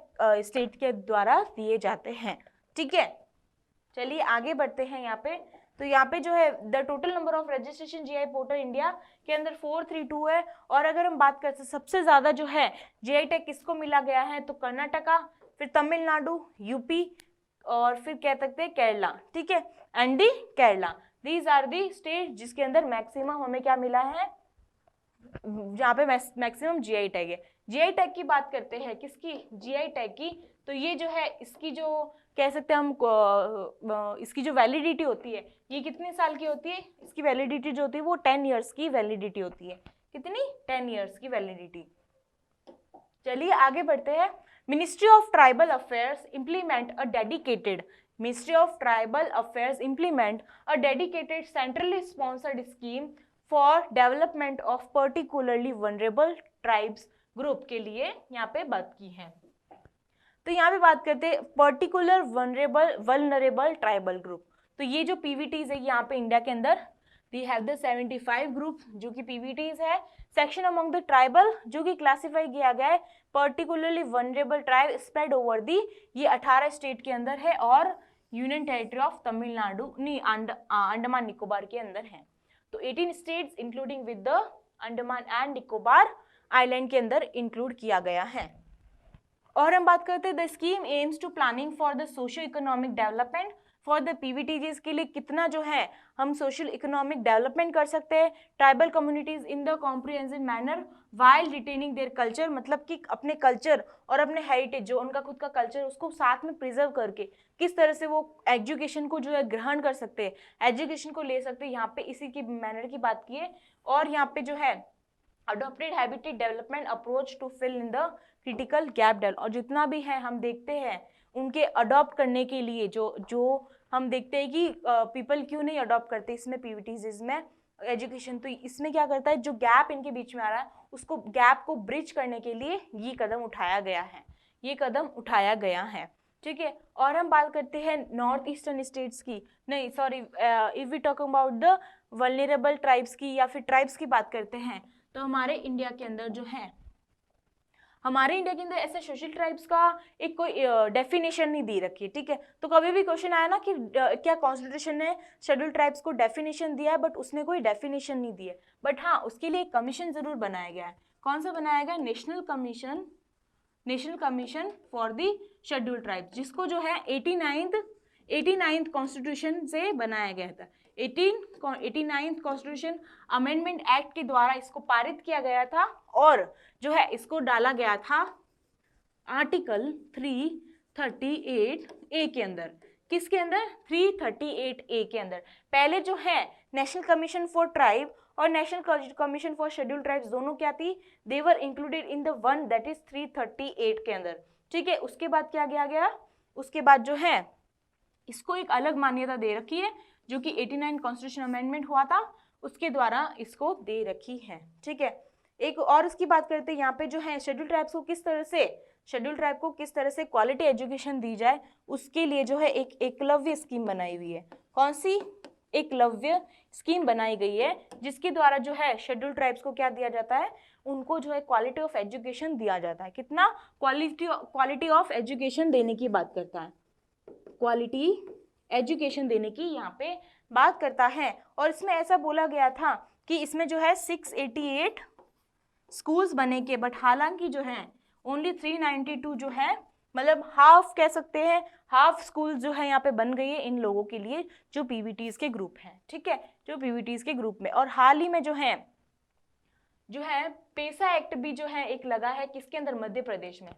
स्टेट के द्वारा दिए जाते हैं। ठीक है, चलिए आगे बढ़ते हैं। यहाँ पे तो यहाँ पे जो है the total number of registration GI portal India के अंदर 432 है। और अगर हम बात करते सबसे ज्यादा जो है जीआई टैग किसको मिला गया है तो कर्नाटका, फिर तमिलनाडु, यूपी और फिर कह सकते हैं केरला। ठीक है, and Kerala, these are the state जिसके अंदर मैक्सिमम हमें क्या मिला है, जहाँ पे मैक्सिमम जीआई टैग है। जीआई टैग की बात करते हैं, किसकी? जीआई टैग की। तो ये जो है इसकी जो कह सकते हैं हम इसकी जो वैलिडिटी होती है ये कितने साल की होती है? इसकी वैलिडिटी जो होती है वो 10 ईयर्स की वैलिडिटी होती है। कितनी? 10 ईयर्स की वैलिडिटी। चलिए आगे बढ़ते हैं। Ministry of tribal affairs implement a dedicated Ministry of Tribal Affairs implement a dedicated centrally sponsored scheme for development of particularly vulnerable tribes group के लिए यहाँ पे बात की है। तो यहाँ पे बात करते हैं पर्टिकुलर वल्नरेबल ट्राइबल ग्रुप। तो ये जो पीवीटीज है यहाँ पे इंडिया के अंदर वी हैव द 75 ग्रुप जो कि पीवीटीज है। सेक्शन अमंग द ट्राइबल जो कि क्लासिफाई किया गया है particularly vulnerable tribe spread over the, ये 18 स्टेट के अंदर है और union territory of Tamil Nadu Andaman Nicobar के अंदर है। तो 18 states including with the Andaman and Nicobar island के अंदर इंक्लूड किया गया है। और हम बात करते हैं the scheme aims to planning for the socio economic development for the PVTGs के लिए कितना जो है हम सोशल इकोनॉमिक डेवलपमेंट कर सकते हैं tribal communities in the comprehensive manner while retaining their culture, मतलब कि अपने कल्चर और अपने हेरिटेज जो उनका खुद का कल्चर उसको साथ में प्रिजर्व करके किस तरह से वो एजुकेशन को जो है ग्रहण कर सकते हैं, एजुकेशन को ले सकते हैं। यहाँ पे इसी की मैनर की बात की है। और यहाँ पे जो है adopted habitat development approach to fill in the critical gap develop, और जितना भी है हम देखते हैं उनके अडॉप्ट करने के लिए जो हम देखते हैं कि पीपल क्यों नहीं अडॉप्ट करते इसमें पीवीटीज में एजुकेशन। तो इसमें क्या करता है जो गैप इनके बीच में आ रहा है उसको गैप को ब्रिज करने के लिए ये कदम उठाया गया है, ये कदम उठाया गया है। ठीक है, और हम बात करते हैं नॉर्थ ईस्टर्न स्टेट्स की, नहीं sorry if we talk about the vulnerable tribes की या फिर ट्राइब्स की बात करते हैं तो हमारे इंडिया के अंदर जो है हमारे इंडिया के अंदर ऐसे सोशल ट्राइब्स का एक कोई डेफिनेशन नहीं दी रखी है। ठीक है, तो कभी भी क्वेश्चन आया ना कि क्या कॉन्स्टिट्यूशन ने शेड्यूल ट्राइब्स को डेफिनेशन दिया है, बट उसने कोई डेफिनेशन नहीं दी है। बट हाँ उसके लिए एक कमीशन जरूर बनाया गया है। कौन सा बनाया गया? National commission for the schedule tribes, जिसको जो है 89th कॉन्स्टिट्यूशन से बनाया गया था। 89th कॉन्स्टिट्यूशन अमेंडमेंट एक्ट के द्वारा इसको पारित किया गया था और जो है इसको डाला गया था आर्टिकल 338A के अंदर। किसके अंदर? 338A के अंदर। पहले जो है नेशनल कमीशन फॉर ट्राइब और national commission for schedule tribes दोनों क्या थी? They were included in the one that is 338 के अंदर। ठीक है, उसके बाद क्या किया गया? उसके बाद जो है इसको एक अलग मान्यता दे रखी है जो कि 89 कॉन्स्टिट्यूशन अमेंडमेंट हुआ था उसके द्वारा इसको दे रखी है। ठीक है, एक और उसकी बात करते हैं यहाँ पे जो है शेड्यूल ट्राइब को किस तरह से क्वालिटी एजुकेशन दी जाए उसके लिए जो है एक एकलव्य स्कीम बनाई हुई है। कौन सी? एकलव्य स्कीम बनाई गई है जिसके द्वारा जो है शेड्यूल ट्राइब्स को क्या दिया जाता है? उनको जो है क्वालिटी ऑफ एजुकेशन दिया जाता है। कितना? क्वालिटी ऑफ एजुकेशन देने की बात करता है। क्वालिटी एजुकेशन देने की यहाँ पे बात करता है। और इसमें ऐसा बोला गया था कि इसमें जो है 688 स्कूल्स बने के, बट हालांकि जो है ओनली 392 जो है, मतलब हाफ कह सकते हैं, हाफ स्कूल जो है यहाँ पे बन गई है इन लोगों के लिए जो पीवीटीज के ग्रुप हैं, ठीक है, जो पीवीटीज के ग्रुप में। और हाल ही में जो है पेसा एक्ट भी जो है एक लगा है, किसके अंदर, मध्य प्रदेश में।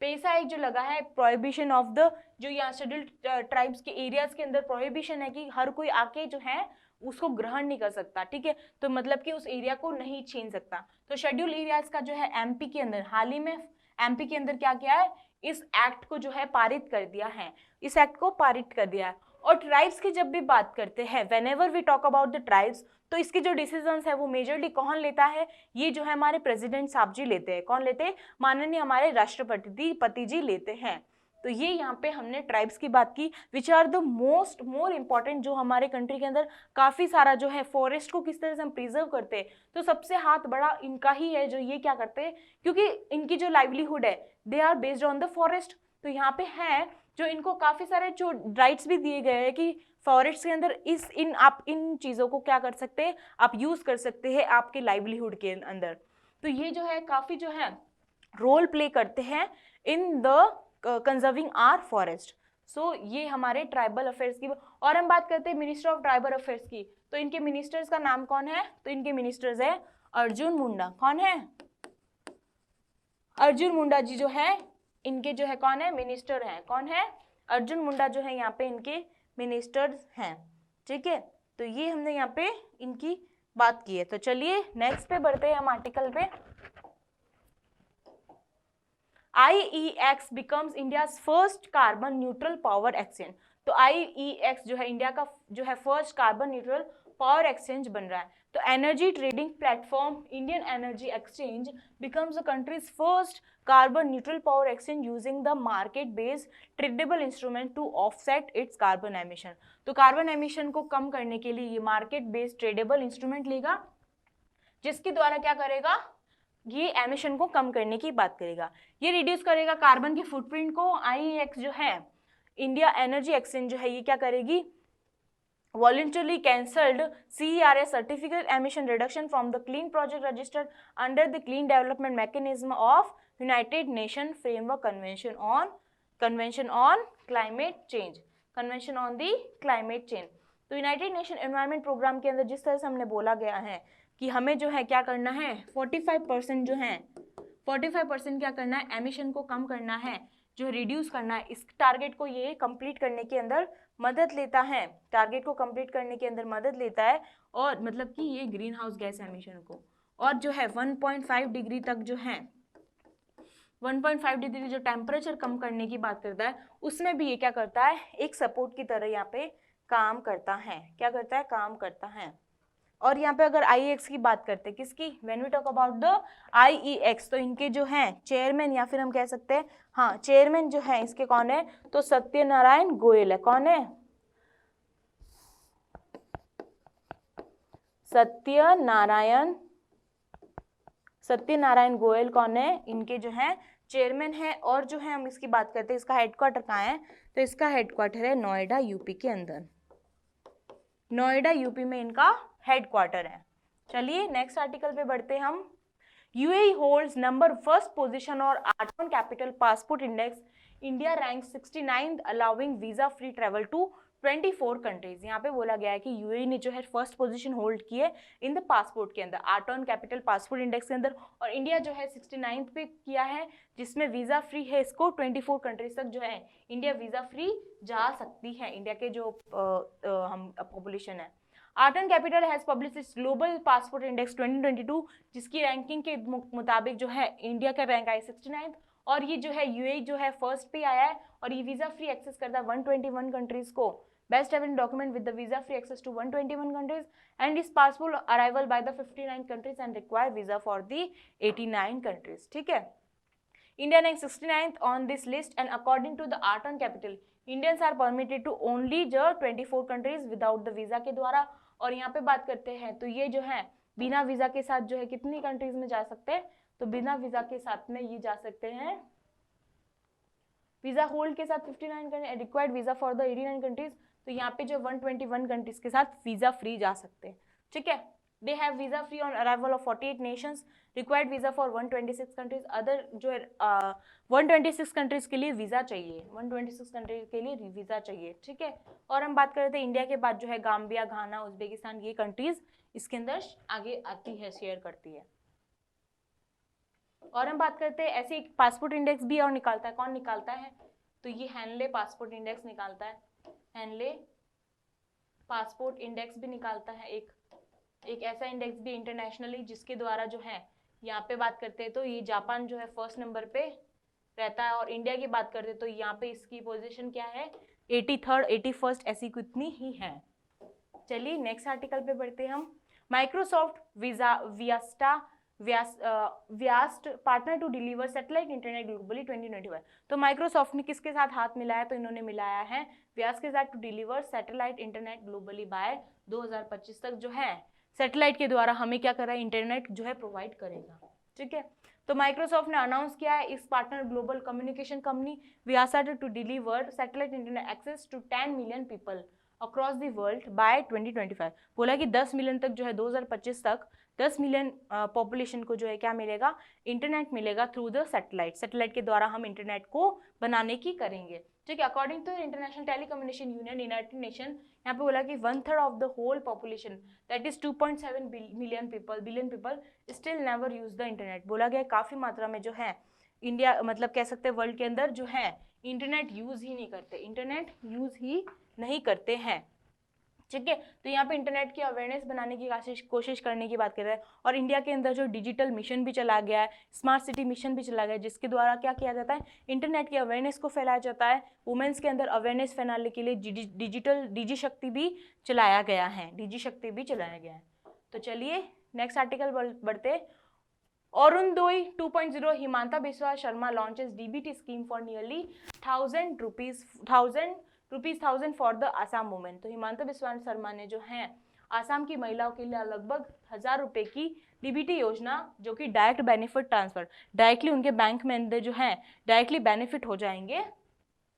पेसा एक्ट जो लगा है, प्रोहिबिशन ऑफ द, जो यहाँ शेड्यूल्ड ट्राइब्स के एरियाज के अंदर प्रोहिबिशन है कि हर कोई आके जो है उसको ग्रहण नहीं कर सकता, ठीक है, तो मतलब कि उस एरिया को नहीं छीन सकता। तो शेड्यूल एरियाज का जो है एमपी के अंदर, हाल ही में एमपी के अंदर क्या किया है, इस एक्ट को जो है पारित कर दिया है, इस एक्ट को पारित कर दिया है। और ट्राइब्स की जब भी बात करते हैं, whenever we talk about the tribes, तो इसके जो डिसीजंस है वो मेजरली कौन लेता है, ये जो है हमारे प्रेसिडेंट साहब जी लेते हैं। कौन लेते हैं, माननीय हमारे राष्ट्रपति जी लेते हैं। तो ये यहाँ पे हमने ट्राइब्स की बात की, which are the more important, जो हमारे कंट्री के अंदर काफ़ी सारा जो है फॉरेस्ट को किस तरह से हम प्रिजर्व करते हैं, तो सबसे हाथ बड़ा इनका ही है, जो ये क्या करते हैं, क्योंकि इनकी जो लाइवलीहुड है they are based on the forest. तो यहाँ पे है जो इनको काफ़ी सारे जो राइट्स भी दिए गए हैं कि फॉरेस्ट के अंदर आप इन चीज़ों को क्या कर सकते हैं, आप यूज़ कर सकते हैं आपके लाइवलीहुड के अंदर। तो ये जो है काफ़ी जो है रोल प्ले करते हैं in the conserving our forest. So ये हमारे ट्राइबल अफेयर्स की। और हम बात करते हैं मिनिस्टर ऑफ ट्राइबल अफेयर्स की, तो इनके मिनिस्टर्स का नाम कौन है, तो इनके मिनिस्टर्स है अर्जुन मुंडा। कौन है, अर्जुन मुंडा जी जो है इनके जो है कौन है, मिनिस्टर हैं। कौन है, अर्जुन मुंडा जो है यहाँ पे इनके मिनिस्टर्स हैं, ठीक है। तो ये हमने यहाँ पे इनकी बात की है। तो चलिए नेक्स्ट पे बढ़ते हैं हम आर्टिकल पे। IEX becomes India's first carbon neutral power exchange। तो IEX जो है इंडिया का जो है first carbon neutral power exchange बन रहा है। तो energy trading platform Indian energy exchange becomes the country's first carbon neutral power exchange using the market based tradable instrument to offset its carbon emission. तो carbon emission को कम करने के लिए ये मार्केट बेस्ड ट्रेडेबल इंस्ट्रूमेंट लेगा, जिसके द्वारा क्या करेगा, ये एमिशन को कम करने की बात करेगा, ये रिड्यूस करेगा कार्बन की फुटप्रिंट को। IEX जो है इंडिया एनर्जी एक्सचेंज जो है ये क्या करेगी, voluntarily cancelled CERA certificate emission reduction from the clean project registered under the clean development mechanism of United Nations framework convention on climate change, convention on the climate change। तो United nation environment programme के अंदर जिस तरह से हमने बोला गया है कि हमें जो है क्या करना है, 45% जो है 45% क्या करना है, एमिशन को कम करना है, जो रिड्यूस करना है। इस टारगेट को ये कंप्लीट करने के अंदर मदद लेता है, टारगेट को कंप्लीट करने के अंदर मदद लेता है। और मतलब कि ये ग्रीन हाउस गैस एमिशन को, और जो है 1.5 डिग्री तक जो है 1.5 डिग्री जो टेम्परेचर कम करने की बात करता है, उसमें भी ये क्या करता है, एक सपोर्ट की तरह यहाँ पे काम करता है। क्या करता है, काम करता है। और यहाँ पे अगर IEX की बात करते हैं, किसकी, when we talk about the IEX, तो इनके जो हैं चेयरमैन, या फिर हम कह सकते हैं हाँ चेयरमैन जो है इसके कौन है, तो सत्यनारायण गोयल है। कौन है, सत्यनारायण गोयल कौन है, इनके जो है चेयरमैन है। और जो है हम इसकी बात करते हैं, इसका हेडक्वार्टर कहाँ है, तो इसका हेडक्वार्टर है नोएडा यूपी के अंदर, नोएडा यूपी में इनका हेडक्वार्टर है। चलिए नेक्स्ट आर्टिकल पे बढ़ते हैं हम। UAE holds number first position और Arton capital passport index, India rank 69th allowing visa free travel to 24 countries. यहाँ पे बोला गया है कि UAE ने जो है फर्स्ट पोजीशन होल्ड की है इन द पासपोर्ट के अंदर, आर्टन कैपिटल पासपोर्ट इंडेक्स के अंदर, और इंडिया जो है 69th पे किया है, जिसमें वीजा फ्री है इसको 24 कंट्रीज तक जो है इंडिया वीजा फ्री जा सकती है, इंडिया के जो हम पॉपुलेशन है। Arton capital has publish its global passport index 2022, जिसकी रैंकिंग के मुताबिक जो है इंडिया का रैंक आया 69th, और ये जो है UAE जो है फर्स्ट पे आया है, और ये वीजा फ्री एक्सेस करता है 121 कंट्रीज को। Best travel document with the visa free access to 121 countries and is passport arrival by the 59 countries and require visa for the 89 countries. ठीक है, India ranks 69th on this list and according to the Arton Capital, Indians are permitted to only जो 24 countries without the visa के द्वारा। और यहाँ पे बात करते हैं तो ये जो है बिना वीजा के साथ जो है कितनी कंट्रीज में जा सकते हैं, तो बिना वीजा के साथ में ये जा सकते हैं, वीजा होल्ड के साथ 59 countries, required visa for the 89 countries, तो यहाँ पे जो 121 कंट्रीज के साथ वीजा फ्री जा सकते हैं, ठीक है। They have visa free on arrival of 48 Nations, required visa for 126 countries. Other जो है 126 कंट्रीज के लिए वीजा चाहिए, 126 कंट्रीज के लिए वीजा चाहिए, ठीक है। और हम बात करते हैं इंडिया के बाद जो है गाम्बिया, घाना, उज्बेकिस्तान, ये कंट्रीज इसके अंदर आगे आती है, शेयर करती है। और हम बात करते हैं ऐसे एक पासपोर्ट इंडेक्स भी और निकालता है, कौन निकालता है, तो ये हैनले पासपोर्ट इंडेक्स निकालता है। हैनले पासपोर्ट इंडेक्स भी निकालता है, एक ऐसा इंडेक्स भी इंटरनेशनली जिसके द्वारा जो है, यहाँ पे बात करते हैं तो ये जापान जो है फर्स्ट नंबर पे रहता है, और इंडिया की बात करते हैं तो यहाँ पे इसकी पोजीशन क्या है, 83rd 81st ऐसी कितनी ही है। चलिए नेक्स्ट आर्टिकल पे बढ़ते हैं हम। Microsoft Viasat partner to deliver satellite internet globally 2021। तो माइक्रोसॉफ्ट ने किसके साथ हाथ मिलाया, तो इन्होंने मिलाया है व्यास के साथ to deliver satellite internet globally by 2025 तक जो है सैटेलाइट के द्वारा हमें क्या कर रहा है, इंटरनेट जो है प्रोवाइड करेगा, ठीक है। तो माइक्रोसॉफ्ट ने अनाउंस किया है इस partner global communication company Viasat to deliver satellite internet access to 10 million people across the world by 2025। बोला कि 10 मिलियन तक जो है 2025 तक 10 मिलियन पॉपुलेशन को जो है क्या मिलेगा, इंटरनेट मिलेगा थ्रू द सैटेलाइट। सैटेलाइट के द्वारा हम इंटरनेट को बनाने की करेंगे, ठीक है। According to international telecommunication union United Nation, यहाँ पे बोला कि 1/3 of the whole population that is 2.7 billion people still never use the internet. बोला गया काफी मात्रा में जो है इंडिया मतलब कह सकते हैं वर्ल्ड के अंदर जो है इंटरनेट यूज ही नहीं करते, इंटरनेट यूज ही नहीं करते हैं, ठीक है। तो यहाँ पे इंटरनेट की अवेयरनेस बनाने की कोशिश करने की बात कर रहे हैं। और इंडिया के अंदर जो डिजिटल मिशन भी चला गया है, स्मार्ट सिटी मिशन भी चला गया है, जिसके द्वारा क्या किया जाता है, इंटरनेट की अवेयरनेस को फैलाया जाता है। वुमेन्स के अंदर अवेयरनेस फैलाने के लिए डिजी शक्ति भी चलाया गया है, डिजी शक्ति भी चलाया गया है। तो चलिए नेक्स्ट आर्टिकल बढ़ते। Arunoday 2.0 Himanta Biswa Sharma launches DBT scheme for nearly 1000 for the Assam women. तो हिमांता बिस्वा शर्मा ने जो है आसाम की महिलाओं के लिए लगभग 1000 रुपए की डीबीटी योजना, जो कि डायरेक्ट बेनिफिट ट्रांसफर, डायरेक्टली उनके बैंक में अंदर जो है डायरेक्टली बेनिफिट हो जाएंगे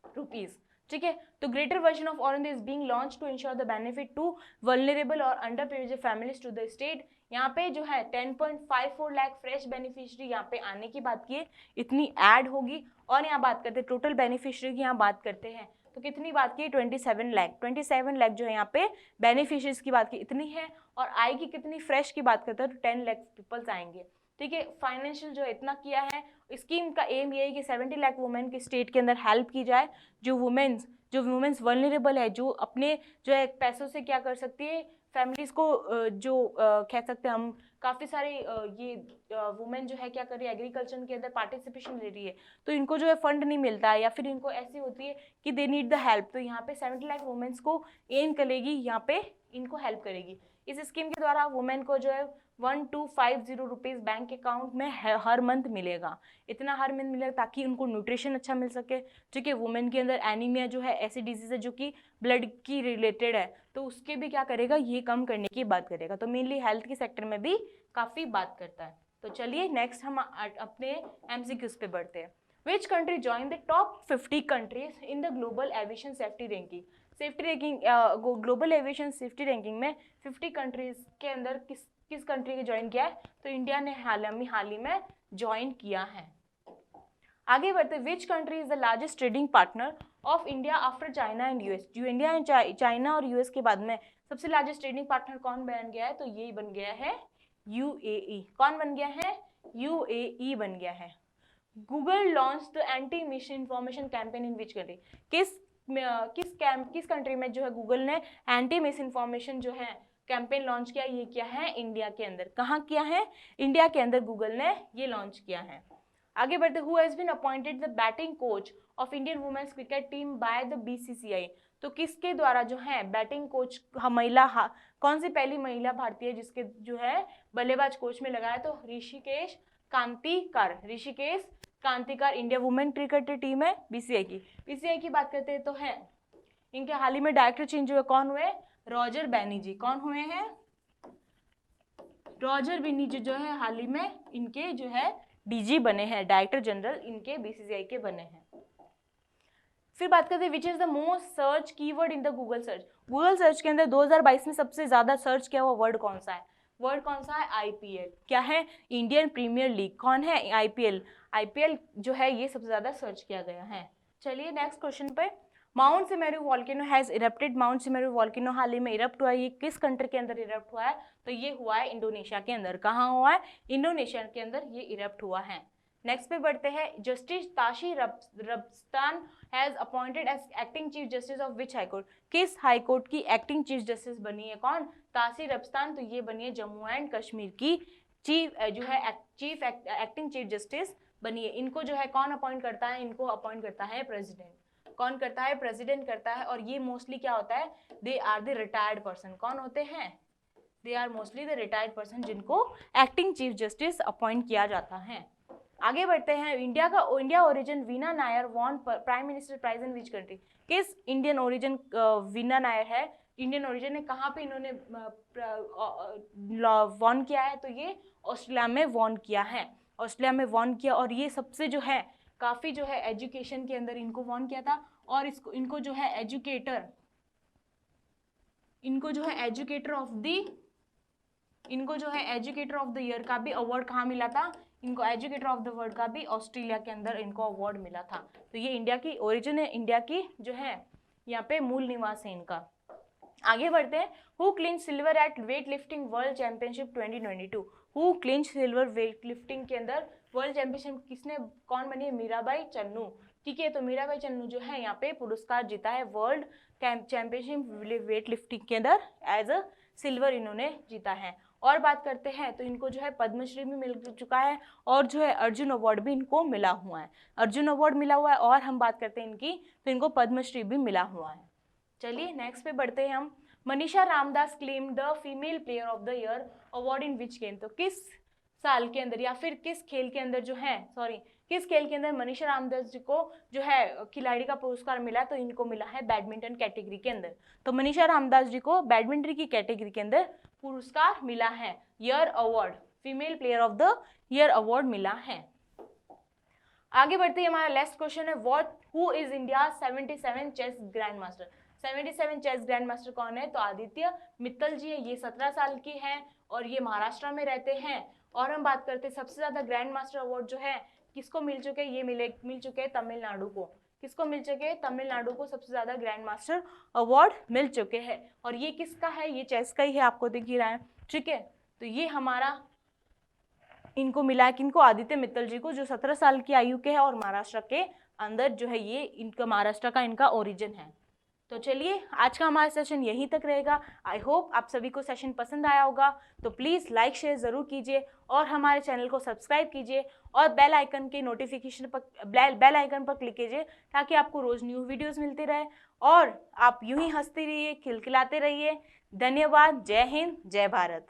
रुपीज, ठीक है। तो greater version of Arunoday is being launch to ensure the benefit to vulnerable और underprivileged families to the state. यहाँ पे जो है 10.54 लाख फ्रेश बेनिफिशियरी यहाँ पे आने की बात की है, इतनी ऐड होगी। और यहाँ बात करते हैं टोटल बेनिफिशियरी की, यहाँ बात करते हैं तो कितनी बात की, 27 लाख जो है यहाँ पे बेनिफिशियरीज की बात की इतनी है। और आएगी कितनी फ्रेश की बात करते हैं तो 10 लाख पीपल्स आएंगे, ठीक है। फाइनेंशियल जो इतना किया है, स्कीम का एम ये है कि 70 लाख वुमेन की स्टेट के अंदर हेल्प की जाए, जो वुमेन्स वल्नरेबल है, जो अपने जो है पैसों से क्या कर सकती है, फैमिलीज को जो कह सकते हैं हम काफ़ी सारे ये वुमेन जो है क्या कर रही है, एग्रीकल्चर के अंदर पार्टिसिपेशन ले रही है, तो इनको जो है फंड नहीं मिलता है या फिर इनको ऐसी होती है कि दे नीड द हेल्प। तो यहाँ पे 70 लाख वुमेन्स को एम करेगी, यहाँ पे इनको हेल्प करेगी। इस स्कीम के द्वारा वुमेन को जो है 1250 रुपीज़ बैंक अकाउंट में हर मंथ मिलेगा, इतना हर मंथ मिलेगा ताकि उनको न्यूट्रिशन अच्छा मिल सके, ठीक है। वुमेन के अंदर एनीमिया जो है ऐसी डिजीज है जो कि ब्लड की रिलेटेड है, तो उसके भी क्या करेगा, ये कम करने की बात करेगा। तो मेनली हेल्थ के सेक्टर में भी काफ़ी बात करता है। तो चलिए नेक्स्ट हम अपने MCQs पे बढ़ते हैं। Which country join the top 50 countries in the global aviation safety ranking. Safety ranking global aviation safety ranking में 50 कंट्रीज के अंदर किस कंट्री के ज्वाइन किया है, तो इंडिया ने हाल ही में ज्वाइन किया है। आगे बढ़ते, which country is the largest trading partner of India after China and US. जो इंडिया एंड चाइना और यूएस के बाद में सबसे लार्जेस्ट ट्रेडिंग पार्टनर कौन बन गया है, तो ये बन गया है UAE। कौन बन गया है, UAE बन गया है। Google launch the anti miss information campaign in which country. किस कंट्री में जो है गूगल ने एंटी मिस इन्फॉर्मेशन जो है कैंपेन लॉन्च किया, ये किया है इंडिया के अंदर। कहाँ किया है, इंडिया के अंदर गूगल ने ये लॉन्च किया है। आगे बढ़ते, who has been appointed the batting coach of Indian women's cricket team by the BCCI। तो किसके द्वारा जो है बैटिंग कोच महिला कौन सी पहली महिला भारतीय जिसके जो है बल्लेबाज कोच में लगाया, तो Hrishikesh Kanitkar India women cricket team है BCCI की बात करते हैं तो है इनके हाल ही में डायरेक्टर चेंज हुए, कौन हुए, रॉजर बैनर्जी। कौन हुए हैं, रॉजर बैनर्जी जो है हाल ही में इनके जो है DG बने हैं, डायरेक्टर जनरल इनके BCCI के बने हैं। फिर बात करते हैं which is the most search keyword in the Google search. Google search के अंदर 2022 में सबसे ज्यादा सर्च किया हुआ वर्ड कौन सा है? वर्ड कौन सा है? आईपीएल। क्या है? Indian premier league. कौन है? आईपीएल। आईपीएल जो है ये सबसे ज्यादा सर्च किया गया है। चलिए नेक्स्ट क्वेश्चन पे, mount Semeru volcano has erupted. Mount Semeru volcano हाल ही में इरप्ट हुआ है, ये किस कंट्री के अंदर इरप्ट हुआ है? तो ये हुआ है इंडोनेशिया के अंदर। कहाँ हुआ है? इंडोनेशिया के अंदर ये इरप्ट हुआ है। नेक्स्ट पे बढ़ते हैं, justice Tashi Rabstan has appointed as acting chief justice of which high court. किस हाई कोर्ट की एक्टिंग चीफ जस्टिस बनी है? कौन? ताशी रब्स्तान। तो ये बनी है जम्मू एंड कश्मीर की चीफ जो है एक्टिंग चीफ जस्टिस बनी है। इनको जो है कौन अपॉइंट करता है? इनको अपॉइंट करता है प्रेसिडेंट। कौन करता है? प्रेसिडेंट करता है। और ये मोस्टली क्या होता है? They are the retired person. कौन होते हैं? They are mostly the retired person जिनको एक्टिंग चीफ जस्टिस अपॉइंट किया जाता है। आगे बढ़ते हैं, India origin Veena Nair won prime minister prize in which country. किस इंडियन ओरिजिन वीना नायर है? इंडियन ओरिजिन ने कहाँ पे इन्होंने वॉन किया है? तो ये ऑस्ट्रेलिया में वॉन किया है। ऑस्ट्रेलिया में वॉन किया, और ये सबसे जो है काफ़ी जो है एजुकेशन के अंदर इनको वॉन किया था। और इनको जो है एजुकेटर ऑफ द ईयर का भी अवार्ड कहाँ मिला था? इनको एजुकेटर ऑफ द वर्ल्ड का भी ऑस्ट्रेलिया के अंदर इनको अवार्ड मिला था। तो ये इंडिया की ओरिजिन है, इंडिया की जो है यहाँ पे मूल निवास है इनका। आगे बढ़ते हैं, who clinch silver at weight lifting world championship 2022। Who clinch silver weight lifting के अंदर वर्ल्ड चैंपियनशिप किसने, कौन बनी है? मीराबाई चन्नू। ठीक है, तो मीराबाई चन्नू जो है यहाँ पे पुरस्कार जीता है वर्ल्ड चैंपियनशिप वेट लिफ्टिंग के अंदर, एज अ सिल्वर इन्होंने जीता है। और बात करते हैं तो इनको जो है पद्मश्री भी मिल चुका है, और जो है अर्जुन अवार्ड भी इनको मिला हुआ है। अर्जुन अवार्ड मिला हुआ है, और हम बात करते हैं इनकी तो इनको पद्मश्री भी मिला हुआ है। चलिए नेक्स्ट पे बढ़ते हैं हम, Manisha Ramdas claim the female player of the year award in which game. तो किस साल के अंदर या फिर किस खेल के अंदर जो है किस खेल के अंदर मनीषा रामदास जी को जो है खिलाड़ी का पुरस्कार मिला? तो इनको मिला है बैडमिंटन कैटेगरी के अंदर। तो मनीषा रामदास जी को बैडमिंटन की कैटेगरी के अंदर पुरस्कार मिला है, year award, female player of the year award मिला है। आगे बढ़ते हैं, हमारा लास्ट क्वेश्चन है, who is India 77 chess grand master. 77 chess grand master कौन है? तो आदित्य मित्तल जी है। ये 17 साल की हैं और ये महाराष्ट्र में रहते हैं। और हम बात करते हैं सबसे ज्यादा ग्रैंड मास्टर अवार्ड जो है किसको मिल चुके हैं? ये मिल चुके हैं तमिलनाडु को। किसको मिल चुके हैं? तमिलनाडु को सबसे ज्यादा ग्रैंड मास्टर अवार्ड मिल चुके हैं। और ये किसका है? ये चेस का ही है, आपको दिख ही रहा है। ठीक है, तो ये हमारा इनको मिला है, किनको? आदित्य मित्तल जी को, जो 17 साल की आयु के है और महाराष्ट्र के अंदर जो है ये इनका महाराष्ट्र का इनका ओरिजिन है। तो चलिए आज का हमारा सेशन यहीं तक रहेगा। आई होप आप सभी को सेशन पसंद आया होगा। तो प्लीज़ लाइक शेयर ज़रूर कीजिए और हमारे चैनल को सब्सक्राइब कीजिए और बेल आइकन के नोटिफिकेशन पर बेल आइकन पर क्लिक कीजिए ताकि आपको रोज़ न्यू वीडियोस मिलती रहे और आप यूं ही हंसते रहिए, खिलखिलाते रहिए। धन्यवाद। जय हिंद, जय भारत।